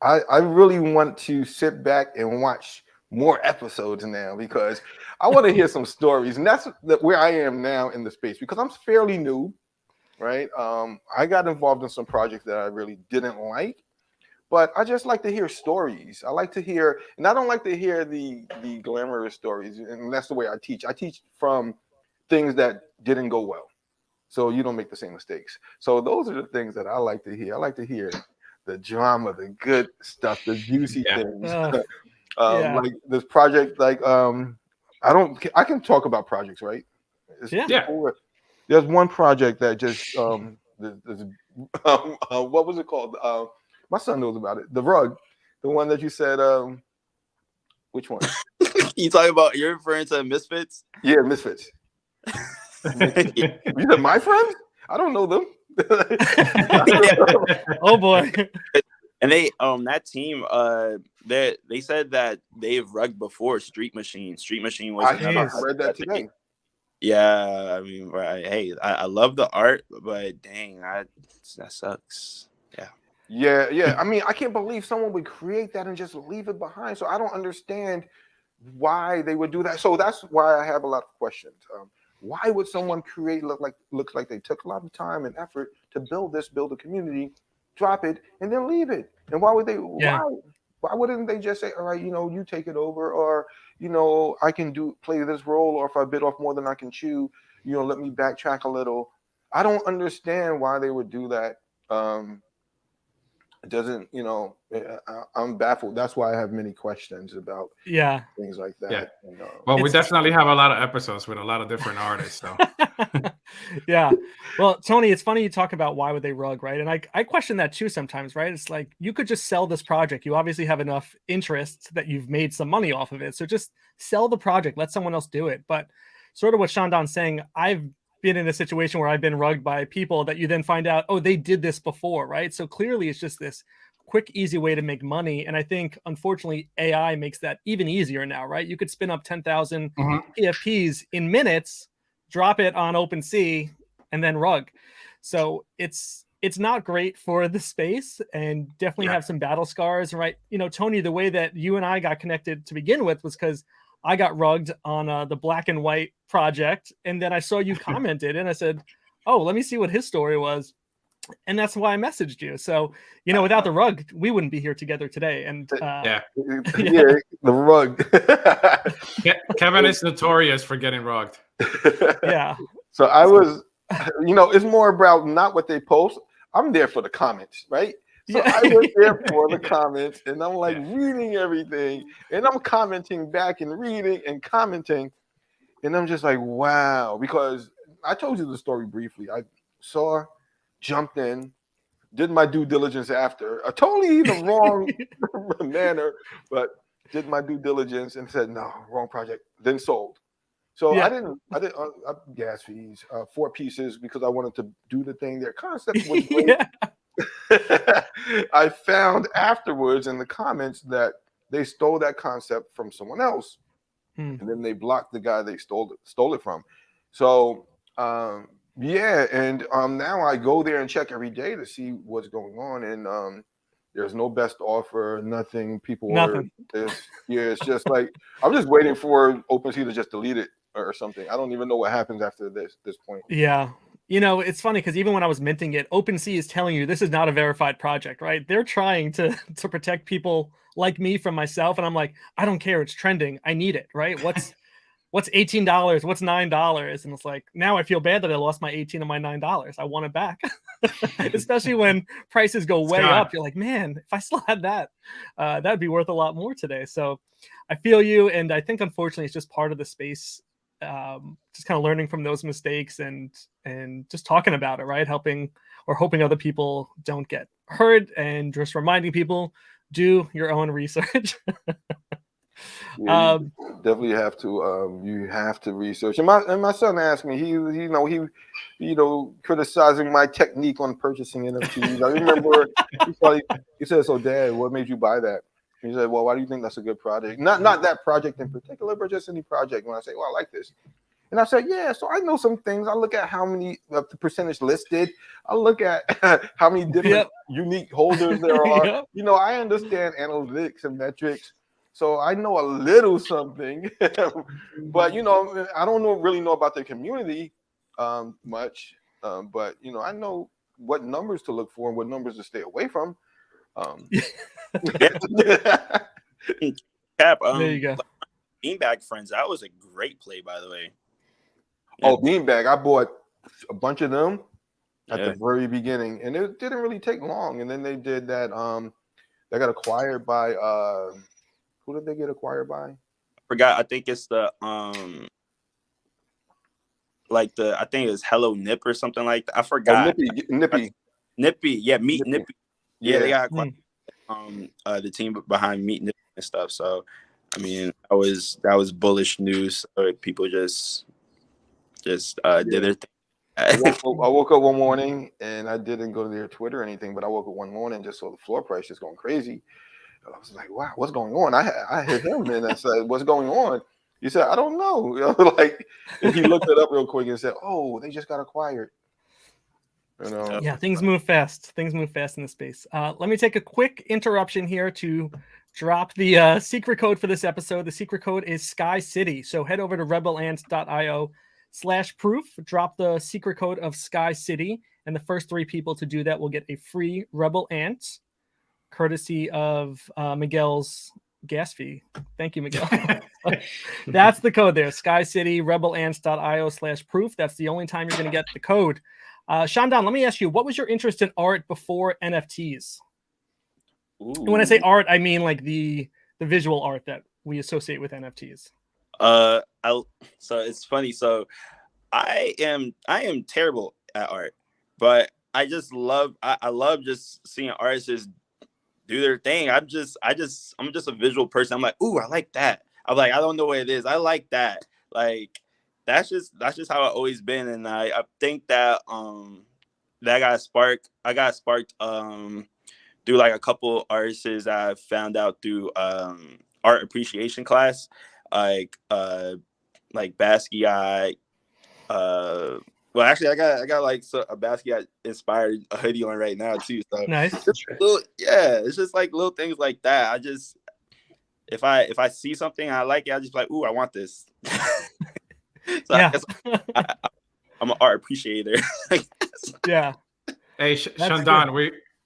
I really want to sit back and watch more episodes now, because I want to hear some stories, and that's where I am now in the space, because I'm fairly new, right? I got involved in some projects that I really didn't like, but I just like to hear stories. I like to hear, and I don't like to hear the glamorous stories, and that's the way I teach. I teach from things that didn't go well, so you don't make the same mistakes. So those are the things that I like to hear. I like to hear the drama, the good stuff, the juicy things. Like this project, like I can talk about projects, right? There's one project that just what was it called? My son knows about it. The rug, the one that you said. Which one? You talking about? You're referring to Misfits? Yeah, Misfits. You said my friends? I don't know them. Oh boy. And they that team they said that they've rugged before Street Machine. Street Machine was I read that today. Yeah, I mean, right. Hey, I love the art, but dang, that sucks. Yeah. I mean, I can't believe someone would create that and just leave it behind. So I don't understand why they would do that. So that's why I have a lot of questions. Why would someone create looks like they took a lot of time and effort to build a community, drop it, and then leave it? And why would they? Why wouldn't they just say, all right, you take it over, or I can play this role, or if I bit off more than I can chew, let me backtrack a little. I don't understand why they would do that. It doesn't, I'm baffled. That's why I have many questions about things like that. Yeah. And, well, we definitely have a lot of episodes with a lot of different artists. So. Yeah. Well, Tony, it's funny you talk about why would they rug, right? And I question that too sometimes, right? It's like, you could just sell this project. You obviously have enough interest that you've made some money off of it. So just sell the project, let someone else do it. But sort of what Shandon's saying, I've been in a situation where I've been rugged by people that you then find out, oh, they did this before, right? So clearly it's just this quick, easy way to make money. And I think, unfortunately, AI makes that even easier now, right? You could spin up 10,000 PFPs in minutes, drop it on OpenSea, and then rug. So it's not great for the space, and definitely have some battle scars, right? Tony, the way that you and I got connected to begin with was because I got rugged on the Black and White project, and then I saw you commented, and I said, "Oh, let me see what his story was," and that's why I messaged you. So, without the rug, we wouldn't be here together today. And the rug. Kevin is notorious for getting rugged. Yeah. So I was, it's more about not what they post. I'm there for the comments, right? So I was there for the comments, and I'm like reading everything, and I'm commenting back and reading and commenting, and I'm just like, wow. Because I told you the story briefly. I saw, jumped in, did my due diligence after, totally the wrong manner, but did my due diligence and said, no, wrong project, then sold. So I didn't gas fees, 4 pieces, because I wanted to do the thing. Their concept was great. I found afterwards in the comments that they stole that concept from someone else, and then they blocked the guy they stole it from. So and now I go there and check every day to see what's going on, and there's no best offer, nothing. People order this. It's just like I'm just waiting for OpenSea to just delete it or something. I don't even know what happens after this point. Yeah. It's funny because even when I was minting it, OpenSea is telling you this is not a verified project, right? They're trying to protect people like me from myself. And I'm like, I don't care. It's trending. I need it, right? What's $18? What's $9? And it's like, now I feel bad that I lost my 18 and my $9. I want it back. Especially when prices go way up. You're like, man, if I still had that, that'd be worth a lot more today. So I feel you. And I think, unfortunately, it's just part of the space just kind of learning from those mistakes and just talking about it, right? Helping or hoping other people don't get hurt, and just reminding people, do your own research. Yeah, you definitely have to. You have to research. And my son asked me. He criticizing my technique on purchasing NFTs. I remember he said, "So, Dad, what made you buy that?" He said, "Well, why do you think that's a good project? Not that project in particular, but just any project." When I say, "Well, I like this," and I said, "Yeah, so I know some things. I look at how many the percentage listed. I look at how many different unique holders there are. Yep. I understand analytics and metrics." So I know a little something, but I don't really know about the community much. But I know what numbers to look for and what numbers to stay away from. Cap, There you go. Beanbag Friends, that was a great play, by the way. Oh, Beanbag, I bought a bunch of them at the very beginning, and it didn't really take long. And then they did that. They got acquired by. Who did they get acquired by? I forgot. I think it's the I think it was Hello Nip or something like that. I forgot. Nippy. Yeah, Meet Nippy. Yeah, they got acquired, the team behind Meet Nippy and stuff. So, I mean, that was bullish news. People just did their thing. I woke up one morning and I didn't go to their Twitter or anything, but I woke up one morning and just saw the floor price just going crazy. I was like, wow, what's going on? I hit him and I said, what's going on? He said, I don't know. And he looked it up real quick and said, oh, they just got acquired. Yeah, things move fast. Things move fast in the space. Let me take a quick interruption here to drop the secret code for this episode. The secret code is Sky City. So head over to rebelants.io/proof, drop the secret code of Sky City, and the first 3 people to do that will get a free Rebel Ant, courtesy of Miguel's gas fee. Thank you, Miguel. That's the code there. Sky City, rebelants.io/proof. That's the only time you're going to get the code. Shandan, let me ask you, what was your interest in art before NFTs? And when I say art, I mean like the visual art that we associate with NFTs. So it's funny. So I am terrible at art, but I just love I love just seeing artists just do their thing. I'm just a visual person. I'm like, ooh, I like that. I'm like, I don't know what it is. I like that. Like that's just how I've always been. And I think that that got sparked. I got sparked through like a couple artists I found out through art appreciation class, like Basquiat. Well, actually, I got like a Basquiat inspired hoodie on right now too. So nice. It's just like little things like that. I just if I see something I like it, I just like, ooh, I want this. So yeah. I'm an art appreciator. Yeah. Hey, Shandan,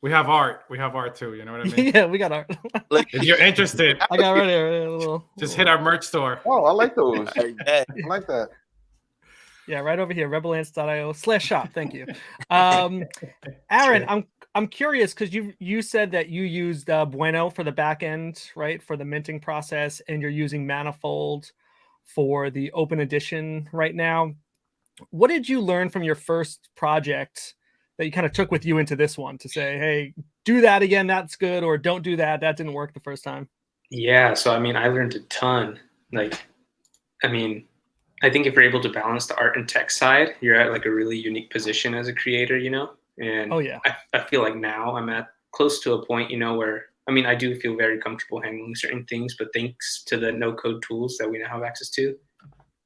we have art. We have art too. You know what I mean? Yeah, we got art. If you're interested, I got right here. Just hit our merch store. Oh, I like those. I like that. Yeah, right over here, rebelants.io/shop. Thank you. Aaron, I'm curious because you said that you used Bueno for the back end, right, for the minting process, and you're using Manifold for the open edition right now. What did you learn from your first project that you kind of took with you into this one to say, hey, do that again, that's good, or don't do that, that didn't work the first time? Yeah, so I mean, I learned a ton. Like, I mean, I think if you're able to balance the art and tech side, you're at like a really unique position as a creator, you know? And oh yeah, I feel like now I'm at close to a point, you know, where, I mean, I do feel very comfortable handling certain things, but thanks to the no code tools that we now have access to.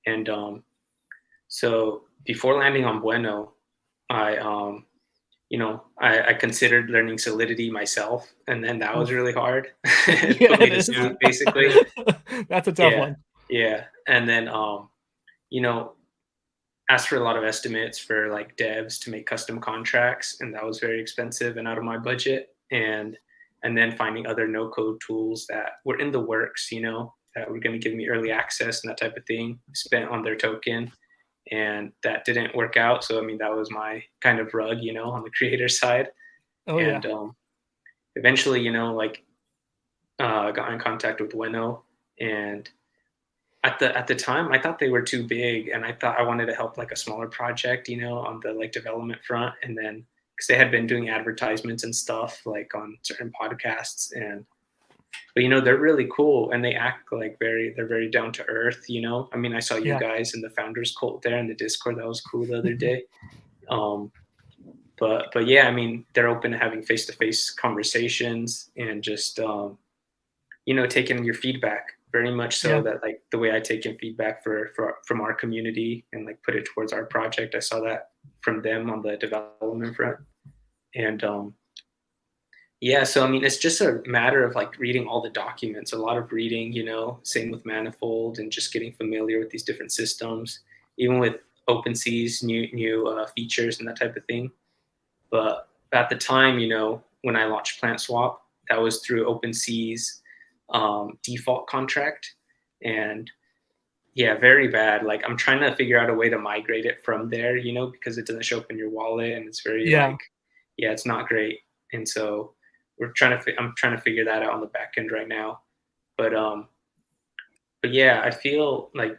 And so before landing on Bueno, I considered learning Solidity myself, and then that was really hard. Yeah, put me to sleep, basically. That's a tough one. Yeah. And then, asked for a lot of estimates for like devs to make custom contracts, and that was very expensive and out of my budget. And then finding other no code tools that were in the works, you know, that were going to give me early access and that type of thing, spent on their token. And that didn't work out. So, I mean, that was my kind of rug, you know, on the creator side. Oh, and yeah. Eventually, you know, like got in contact with Bueno and at the time, I thought they were too big, and I thought I wanted to help like a smaller project, on the like development front, and then because they had been doing advertisements and stuff like on certain podcasts, but they're really cool, and they act like they're very down to earth. I mean, I saw you Yeah. guys in the founders cult there in the Discord. That was cool the other day. But yeah, I mean, they're open to having face-to-face conversations and just taking your feedback very much so. Yeah. That like the way I take in feedback from our community and like put it towards our project. I saw that from them on the development front. And yeah, so I mean, it's just a matter of like reading all the documents, a lot of reading, same with Manifold, and just getting familiar with these different systems, even with OpenSea's new features and that type of thing. But at the time, when I launched PlantSwap, that was through OpenSea's default contract. And yeah, very bad. Like I'm trying to figure out a way to migrate it from there, because it doesn't show up in your wallet, and it's very it's not great. And so I'm trying to figure that out on the back end right now. But yeah, I feel like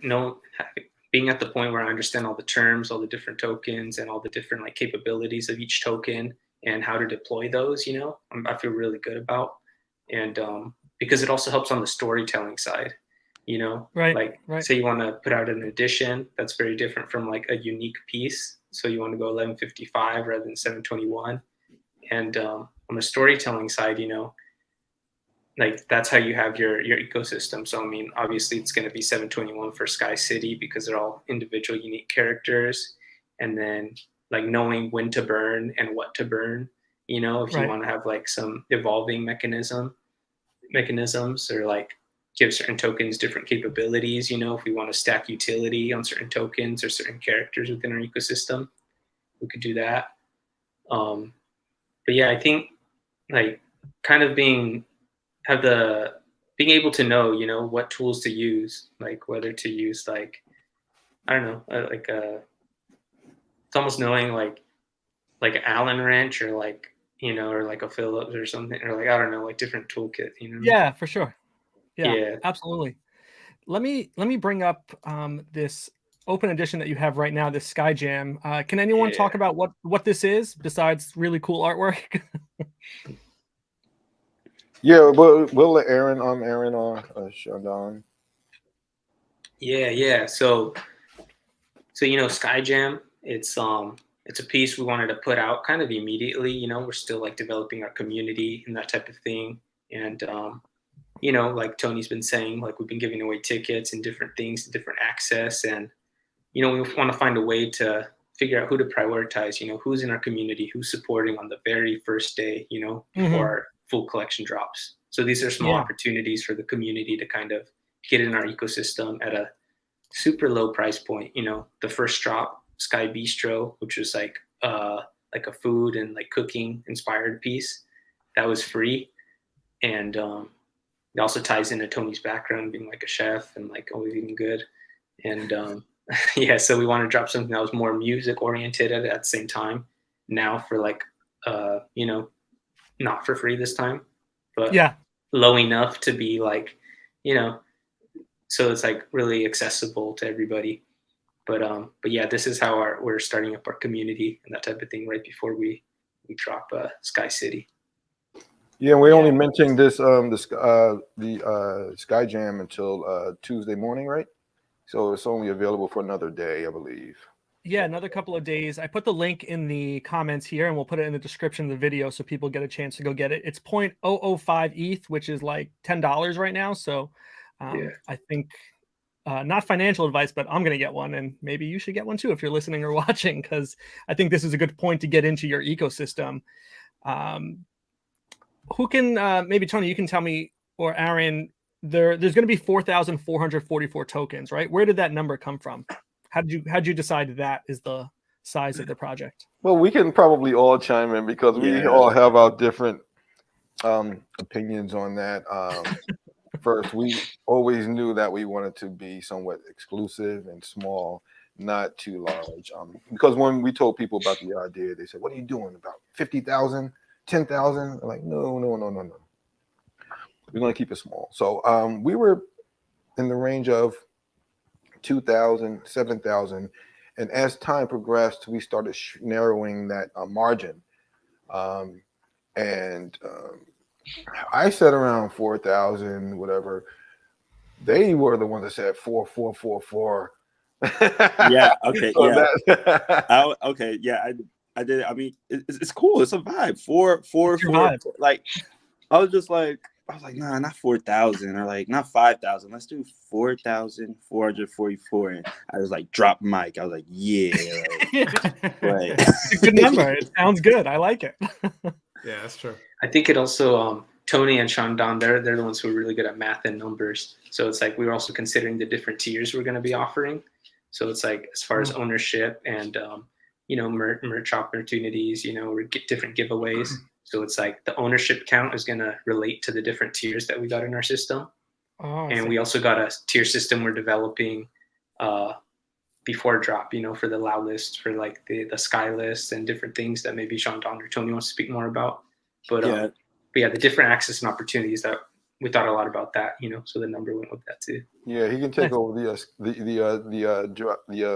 being at the point where I understand all the terms, all the different tokens, and all the different like capabilities of each token and how to deploy those, I feel really good about. And because it also helps on the storytelling side, Right. say you want to put out an edition that's very different from like a unique piece. So you want to go 1155 rather than 721. And on the storytelling side, like that's how you have your ecosystem. So I mean, obviously it's going to be 721 for Sky City because they're all individual unique characters, and then like knowing when to burn and what to burn, if you want to have like some evolving mechanisms, or like give certain tokens different capabilities, if we want to stack utility on certain tokens or certain characters within our ecosystem, we could do that. But yeah, I think like kind of being able to know, what tools to use, like whether to use like, I don't know, it's almost knowing like an Allen wrench or like, or like a Phillips or something, or like, I don't know, like different toolkit, Yeah, for sure. Yeah. Absolutely. Let me bring up this open edition that you have right now, this Sky Jam. Can anyone talk about what this is besides really cool artwork? Yeah, but we'll let Aaron or Shandon. Yeah. So Sky Jam, it's a piece we wanted to put out kind of immediately. We're still like developing our community and that type of thing. And like Tony's been saying, like we've been giving away tickets and different things, different access, and we want to find a way to figure out who to prioritize. Who's in our community, who's supporting on the very first day, before our full collection drops. So these are small opportunities for the community to kind of get in our ecosystem at a super low price point. The first drop, Sky Bistro, which was like a food and like cooking inspired piece, that was free. And it also ties into Tony's background being like a chef and like always eating good. And yeah, so we want to drop something that was more music oriented at the same time now for like not for free this time, but low enough to be like, so it's like really accessible to everybody. But yeah, this is how we're starting up our community and that type of thing right before we drop Sky City. Yeah, we're only minting this the Sky Jam until Tuesday morning, right? So it's only available for another day, I believe. Yeah, another couple of days. I put the link in the comments here, and we'll put it in the description of the video so people get a chance to go get it. It's 0.005 ETH, which is like $10 right now. So I think not financial advice, but I'm going to get one, and maybe you should get one too if you're listening or watching, because I think this is a good point to get into your ecosystem. Who can maybe Tony, you can tell me, or Aaron, there's going to be 4,444 tokens, right? Where did that number come from? How'd you decide that is the size of the project? Well, we can probably all chime in because we all have our different opinions on that. First, we always knew that we wanted to be somewhat exclusive and small, not too large. Because when we told people about the idea, they said, "What are you doing? About 50,000, 10,000?" I'm like, no. We're going to keep it small. So we were in the range of 2,000, 7,000. And as time progressed, we started narrowing that margin. I said around 4,000, whatever. They were the ones that said 4,444. Yeah. Okay. So Yeah. that- Okay. Yeah. I did. I mean, it's cool. It's a vibe. Four, It's your vibe. like, I was like, nah, not 4,000 or like not 5,000. Let's do 4,444. And I was like, drop mic. I was like, yeah. Right. It's a good number. It sounds good. I like it. Yeah, that's true. I think it also Tony and Shandon, they're the ones who are really good at math and numbers. So it's like we were also considering the different tiers we're going to be offering. So it's like as far as ownership and merch opportunities, we get different giveaways. So it's like the ownership count is going to relate to the different tiers that we got in our system. And we also got a tier system we're developing before drop, for the Lao list, for like the Sky list and different things that maybe Shandon or Tony wants to speak more about. But yeah, the different access and opportunities that we thought a lot about that, so the number went with that too. Yeah, he can take over the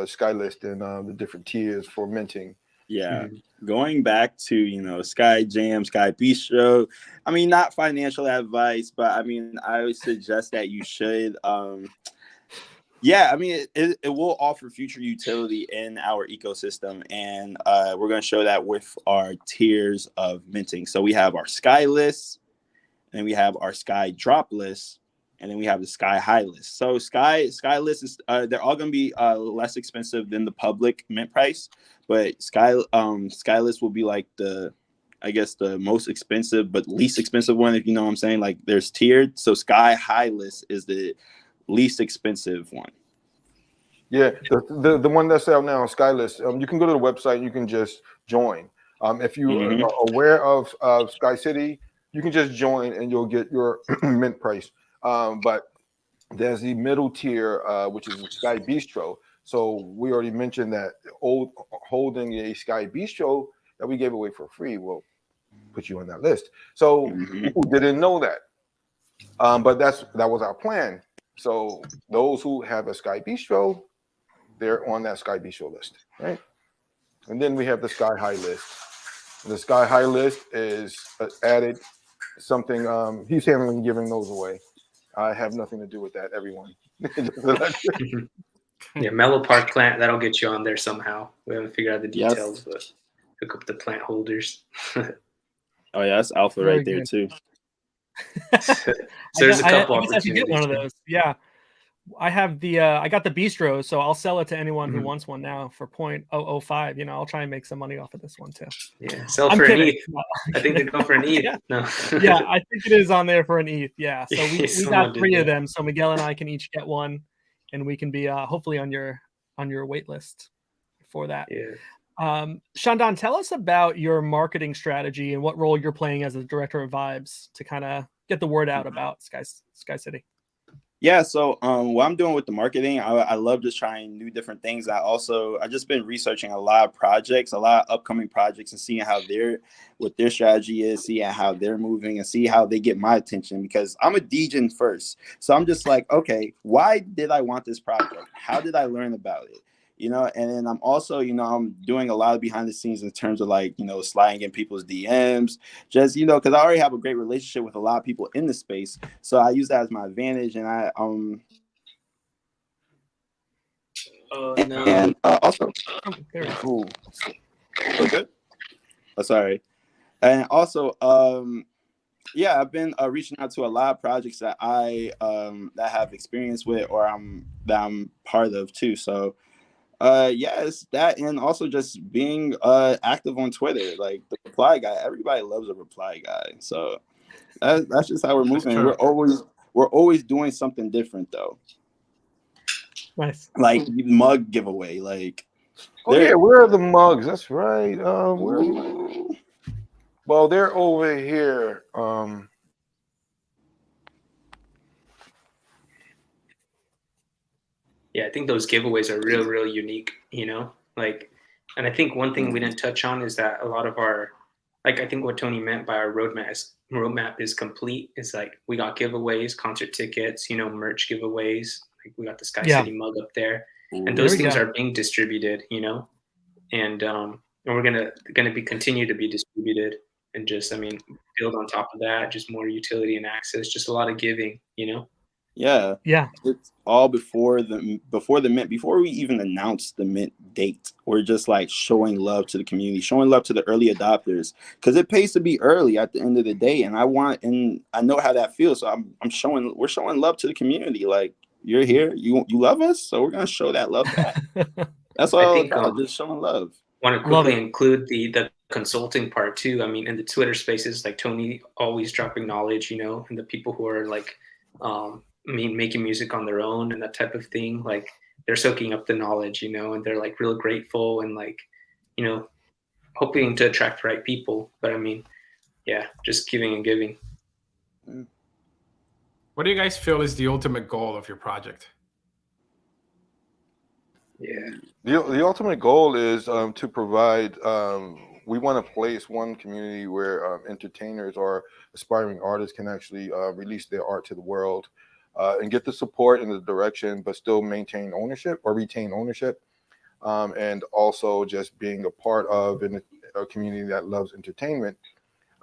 Sky list and the different tiers for minting. Yeah. Going back to, Sky Jam, Sky Bistro. I mean, not financial advice, but I mean, I would suggest that you should. Yeah, I mean, it will offer future utility in our ecosystem, and we're going to show that with our tiers of minting. So we have our Sky list, and we have our Sky drop list, and then we have the Sky high list. So Sky list is they're all going to be less expensive than the public mint price, but Sky list will be like the most expensive but least expensive one, if you know what I'm saying. Like there's tiered, so Sky high list is the least expensive one. Yeah, the one that's out now, Skylist. You can go to the website and you can just join. If you are aware of Sky City, you can just join and you'll get your mint price. But there's the middle tier, which is Sky Bistro. So we already mentioned that holding a Sky Bistro that we gave away for free will put you on that list. So people didn't know that, but that was our plan. So those who have a Sky Bistro, they're on that Sky Bistro list, right? And then we have the Sky High list. The Sky High list is added something. He's handling giving those away. I have nothing to do with that, everyone. Yeah, Mellow Park plant, that'll get you on there somehow. We haven't figured out the details, but hook up the plant holders. Oh yeah, that's alpha Very right there good. too. So there's a couple I guess I should get one of those. Yeah. I have I got the bistro, so I'll sell it to anyone who wants one now for 0.005. I'll try and make some money off of this one too. Yeah, sell I'm for kidding. an ETH. I think they go for an ETH. Yeah. No. Yeah, I think it is on there for an ETH. Yeah, so we Someone got did 3 of that. them, so Miguel and I can each get one, and we can be hopefully on your wait list for that. Yeah. Shandon, tell us about your marketing strategy and what role you're playing as a director of Vibes to kind of get the word out about Sky City. Yeah, so what I'm doing with the marketing, I love just trying new different things. I just been researching a lot of projects, a lot of upcoming projects, and seeing what their strategy is, seeing how they're moving, and see how they get my attention, because I'm a DJ first. So I'm just like, okay, why did I want this project? How did I learn about it? And then I'm also, I'm doing a lot of behind the scenes in terms of like, sliding in people's DMs, just, because I already have a great relationship with a lot of people in the space. So I use that as my advantage. And I, and also, Cool. okay. Oh, sorry. And also, yeah, I've been reaching out to a lot of projects that that have experience with, or that I'm part of too. So, yeah, it's that, and also just being active on Twitter, like the reply guy. Everybody loves a reply guy, so that's just how we're moving. We're always doing something different though. Nice. Like mug giveaway, like. Oh yeah, where are the mugs? That's right. Well, they're over here. Yeah, I think those giveaways are real unique, and I think one thing we didn't touch on is that a lot of our, like, I think what Tony meant by our roadmap is complete. It's like we got giveaways, concert tickets, merch giveaways, Like we got the Sky Yeah. City mug up there, Ooh. and those There we things go. are being distributed, you know, and we're gonna be continue to be distributed, and just, I mean, build on top of that, just more utility and access, just a lot of giving, you know. Yeah. Yeah. It's all before the mint, before we even announce the mint date. We're just like showing love to the community, showing love to the early adopters, because it pays to be early at the end of the day. And I know how that feels. So we're showing love to the community. Like, you're here, you love us, so we're gonna show that love back. That's I all think about, just showing love. want to Love quickly it. include the consulting part too. I mean, in the Twitter spaces, like Tony always dropping knowledge, you know, and the people who are like, I mean, making music on their own and that type of thing, like they're soaking up the knowledge, you know, and they're like real grateful and like, you know, hoping to attract the right people. But I mean, yeah, just giving and giving. What do you guys feel is the ultimate goal of your project? Yeah. The ultimate goal is to provide. We want to place one community where entertainers or aspiring artists can actually release their art to the world and get the support and the direction, but still maintain ownership or retain ownership, and also just being a part of a community that loves entertainment.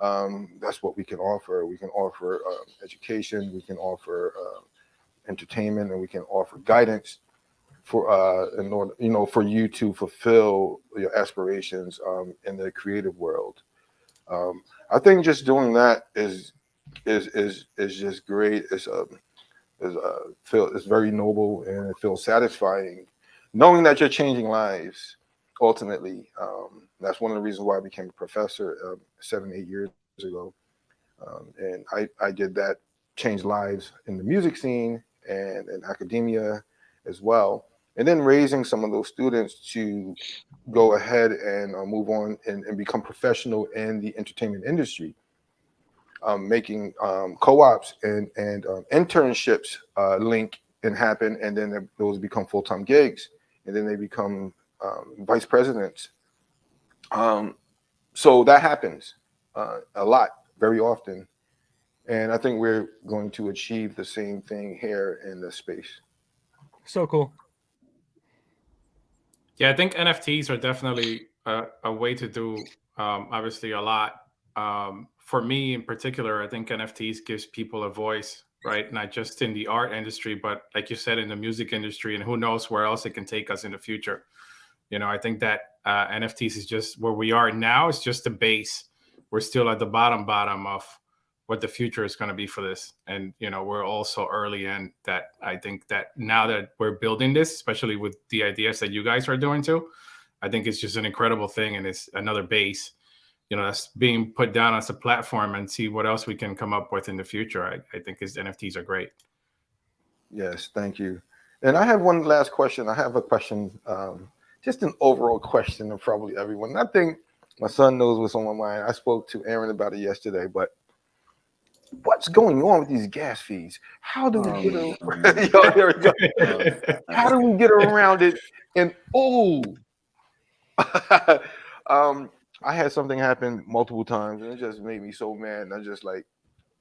That's what we can offer. We can offer education, we can offer entertainment, and we can offer guidance for in order, you know, for you to fulfill your aspirations in the creative world. I think just doing that is just great. It's very noble, and it feels satisfying knowing that you're changing lives ultimately. That's one of the reasons why I became a professor 7-8 years ago, and I did that, change lives in the music scene and in academia as well, and then raising some of those students to go ahead and move on and become professional in the entertainment industry, making co-ops and internships link and happen, and then those become full-time gigs, and then they become vice presidents. So that happens a lot, very often, and I think we're going to achieve the same thing here in this space. So cool. Yeah, I think NFTs are definitely a way to do obviously a lot. For me in particular, I think NFTs gives people a voice, right? Not just in the art industry, but like you said, in the music industry, and who knows where else it can take us in the future. You know, I think that NFTs is just where we are now. It's just the base. We're still at the bottom of what the future is going to be for this. And, you know, we're also early in that. I think that now that we're building this, especially with the ideas that you guys are doing too, I think it's just an incredible thing. And it's another base, you know, that's being put down as a platform, and see what else we can come up with in the future. I think NFTs are great. Yes, thank you. And I have one last question. I have a question, just an overall question of probably everyone. I think my son knows what's on my mind. I spoke to Aaron about it yesterday, but what's going on with these gas fees? How do we get around? Yo, here we go. How do we get around it? And I had something happen multiple times, and it just made me so mad. And I just like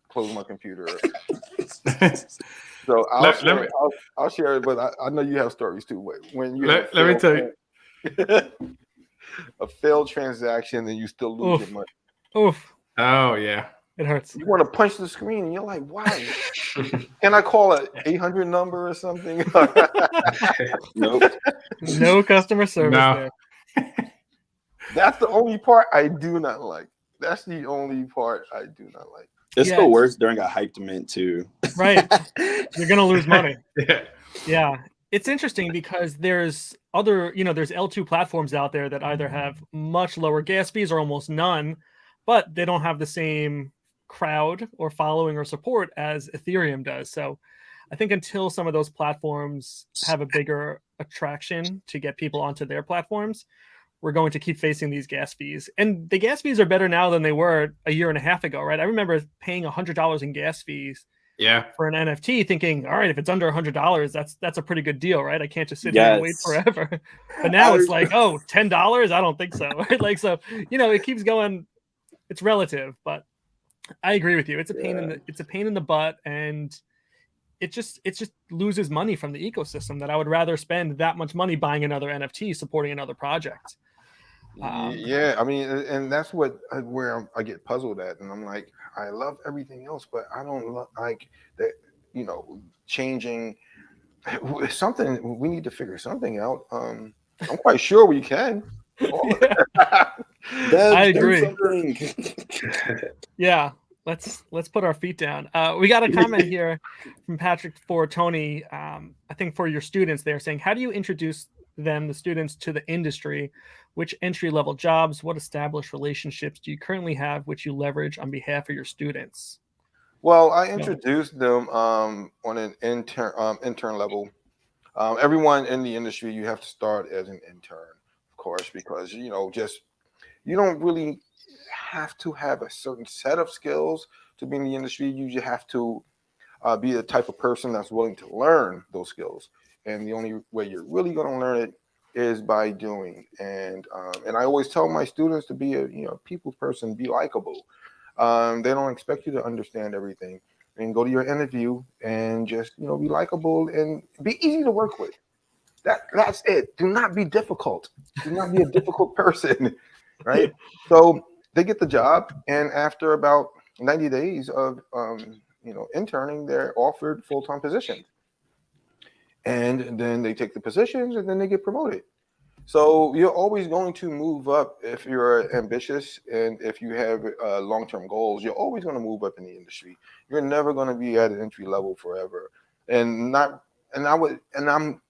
closed my computer. So I'll share it, but I know you have stories too. When you let me tell you, a failed transaction and you still lose your money. Oof. Oh yeah. It hurts. You want to punch the screen, and you're like, "Why? Can I call an 800 number or something?" Nope. No customer service No. there. That's the only part I do not like. That's the only part I do not like. It's Yeah. still worse during a hyped mint too. Right. You're gonna lose money. Yeah. Yeah. It's interesting because there's other, you know, there's L2 platforms out there that either have much lower gas fees or almost none, but they don't have the same crowd or following or support as Ethereum does. So I think until some of those platforms have a bigger attraction to get people onto their platforms, we're going to keep facing these gas fees. And the gas fees are better now than they were a year and a half ago, right? I remember paying $100 in gas fees Yeah. for an NFT, thinking, all right, if it's under $100, that's a pretty good deal, right? I can't just sit here and wait forever. But now it's like, oh, $10? I don't think so. Right? Like, so, you know, it keeps going. It's relative, but I agree with you. It's a pain in the butt, and it just loses money from the ecosystem that I would rather spend that much money buying another NFT, supporting another project. Yeah, I mean, and that's where I get puzzled at, and I'm like, I love everything else, but I don't like that. Changing something. We need to figure something out. I'm quite sure we can. I agree. Something. Yeah, let's put our feet down. We got a comment here from Patrick for Tony. I think for your students, they're saying, how do you introduce the students, to the industry? Which entry-level jobs, what established relationships do you currently have, which you leverage on behalf of your students? Well, I introduced them on an intern level. Everyone in the industry, you have to start as an intern, of course, because you don't really have to have a certain set of skills to be in the industry. You just have to be the type of person that's willing to learn those skills, and the only way you're really going to learn it is by doing. And I always tell my students to be a people person, be likable. They don't expect you to understand everything, and go to your interview and just be likable and be easy to work with. That's it. Do not be difficult. Do not be a difficult person, right? So they get the job, and after about 90 days of interning, they're offered full-time positions, and then they take the positions, and then they get promoted. So you're always going to move up if you're ambitious, and if you have long-term goals. You're always going to move up in the industry. You're never going to be at an entry level forever, and I'm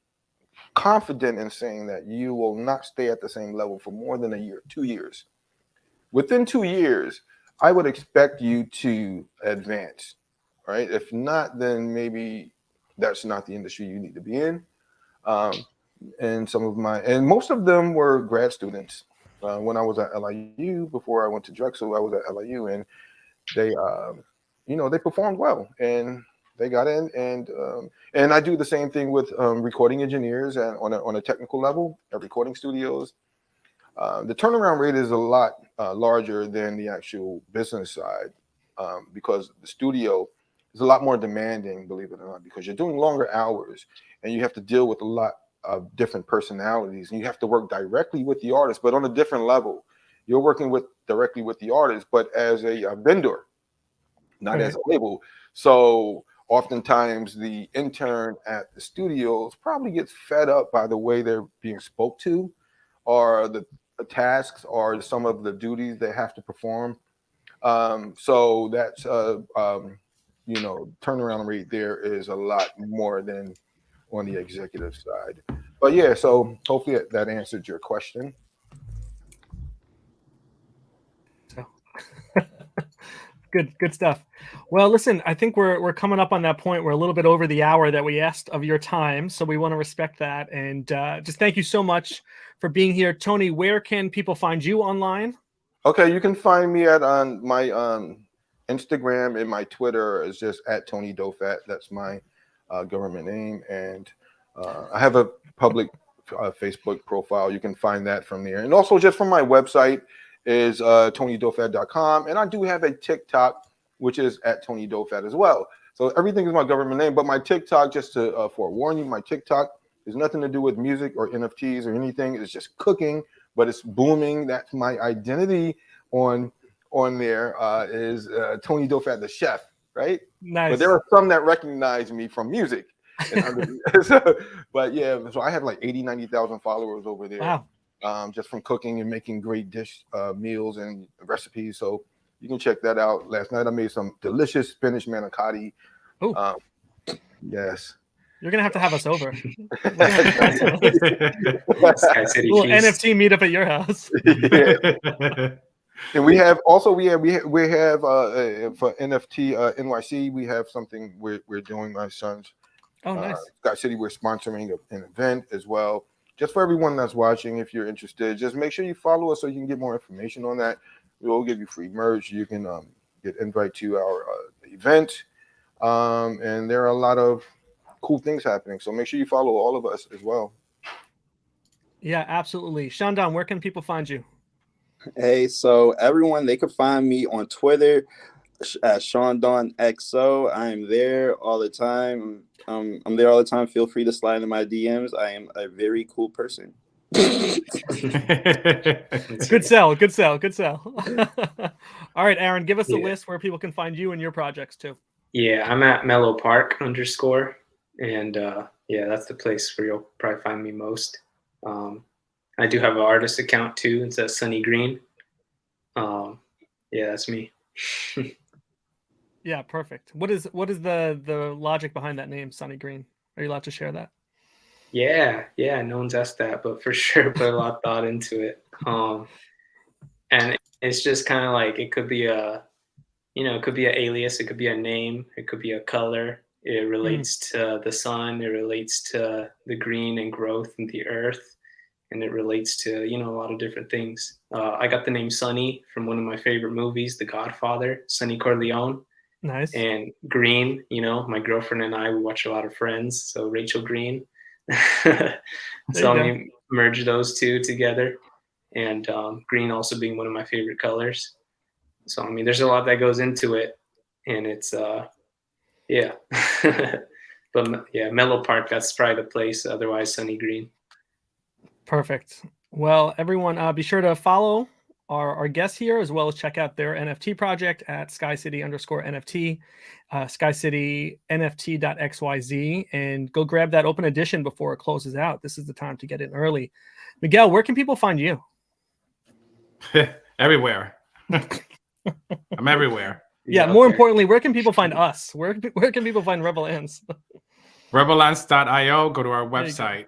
confident in saying that you will not stay at the same level for more than a year, 2 years. Within 2 years, I would expect you to advance, right? If not, then maybe that's not the industry you need to be in. And most of them were grad students. When I was at LIU, before I went to Drexel, I was at LIU, and they, they performed well, and they got in. And I do the same thing with recording engineers, and on a technical level at recording studios. The turnaround rate is a lot larger than the actual business side, because the studio is a lot more demanding, believe it or not, because you're doing longer hours, and you have to deal with a lot of different personalities, and you have to work directly with the artist, but on a different level. You're working directly with the artist, but as a vendor, not as a label. So oftentimes the intern at the studios probably gets fed up by the way they're being spoke to, or the tasks, or some of the duties they have to perform. So that's turnaround rate there is a lot more than on the executive side. But yeah, so hopefully that answered your question. Good stuff. Well, listen, I think we're coming up on that point. We're a little bit over the hour that we asked of your time, so we want to respect that. And just thank you so much for being here. Tony, where can people find you online? Okay, you can find me on my Instagram, and my Twitter is just at Tony Dofat. That's my government name, and I have a public Facebook profile. You can find that from there, and also just from my website is TonyDofat.com, and I do have a TikTok, which is at Tony Dofat as well. So everything is my government name, but my TikTok, just to forewarn you, my TikTok has nothing to do with music or NFTs or anything. It's just cooking, but it's booming. That's my identity on there, is Tony Dofat, the chef, right? Nice. But there are some that recognize me from music. But yeah, so I have like 90,000 followers over there. Wow. Just from cooking and making great meals and recipes. So you can check that out. Last night I made some delicious spinach manicotti. Yes. You're gonna have to have us over. Sky City little NFT meetup at your house. Yeah. And we have for NFT NYC, we have something we're doing. My son's nice. Sky City, we're sponsoring an event as well. Just for everyone that's watching, if you're interested, just make sure you follow us so you can get more information on that. We'll give you free merch. You can get invite to our event, and there are a lot of cool things happening. So make sure you follow all of us as well. Yeah, absolutely. Shandon, where can people find you? Hey, so everyone, they can find me on Twitter at Sean Dawn XO. I am there all the time. I'm there all the time. Feel free to slide into my DMs. I am a very cool person. Good sell. Good sell. Good sell. All right, Aaron, give us a list where people can find you and your projects too. Yeah, I'm at Mellow Park _ and yeah, that's the place where you'll probably find me most. I do have an artist account too. It's at Sunny Green. Yeah, that's me. Yeah, perfect. What is the logic behind that name, Sunny Green? Are you allowed to share that? Yeah, no one's asked that, but for sure put a lot of thought into it. And it's just kind of like, it could be a, it could be an alias, it could be a name, it could be a color. It relates to the sun, it relates to the green and growth in the earth, and it relates to, a lot of different things. I got the name Sonny from one of my favorite movies, The Godfather, Sonny Corleone. Nice. And Green, my girlfriend and I, we watch a lot of Friends, so Rachel Green. So I merge those two together, and green also being one of my favorite colors. So there's a lot that goes into it, and it's yeah. But yeah, Mellow Park, that's probably the place. Otherwise, Sunny Green. Perfect. Well, everyone, be sure to follow our guests here, as well as check out their NFT project at Sky City _NFT, Sky City NFT.xyz, and go grab that open edition before it closes out. This is the time to get in early. Miguel, where can people find you? Everywhere. I'm everywhere. Yeah, more importantly, where can people find us? Where can people find Rebel Ants? Rebelants.io. Go to our website,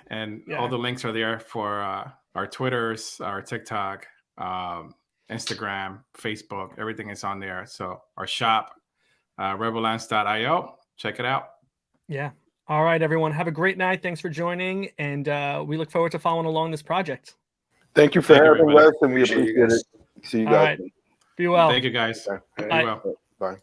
and all the links are there for our Twitters, our TikTok, Instagram, Facebook. Everything is on there. So our shop, rebelants.io. Check it out. Yeah. All right, everyone. Have a great night. Thanks for joining, and we look forward to following along this project. Thank you for having us, and we appreciate it. See you guys. All right. Be well. Thank you, guys. Okay. Be well. Bye.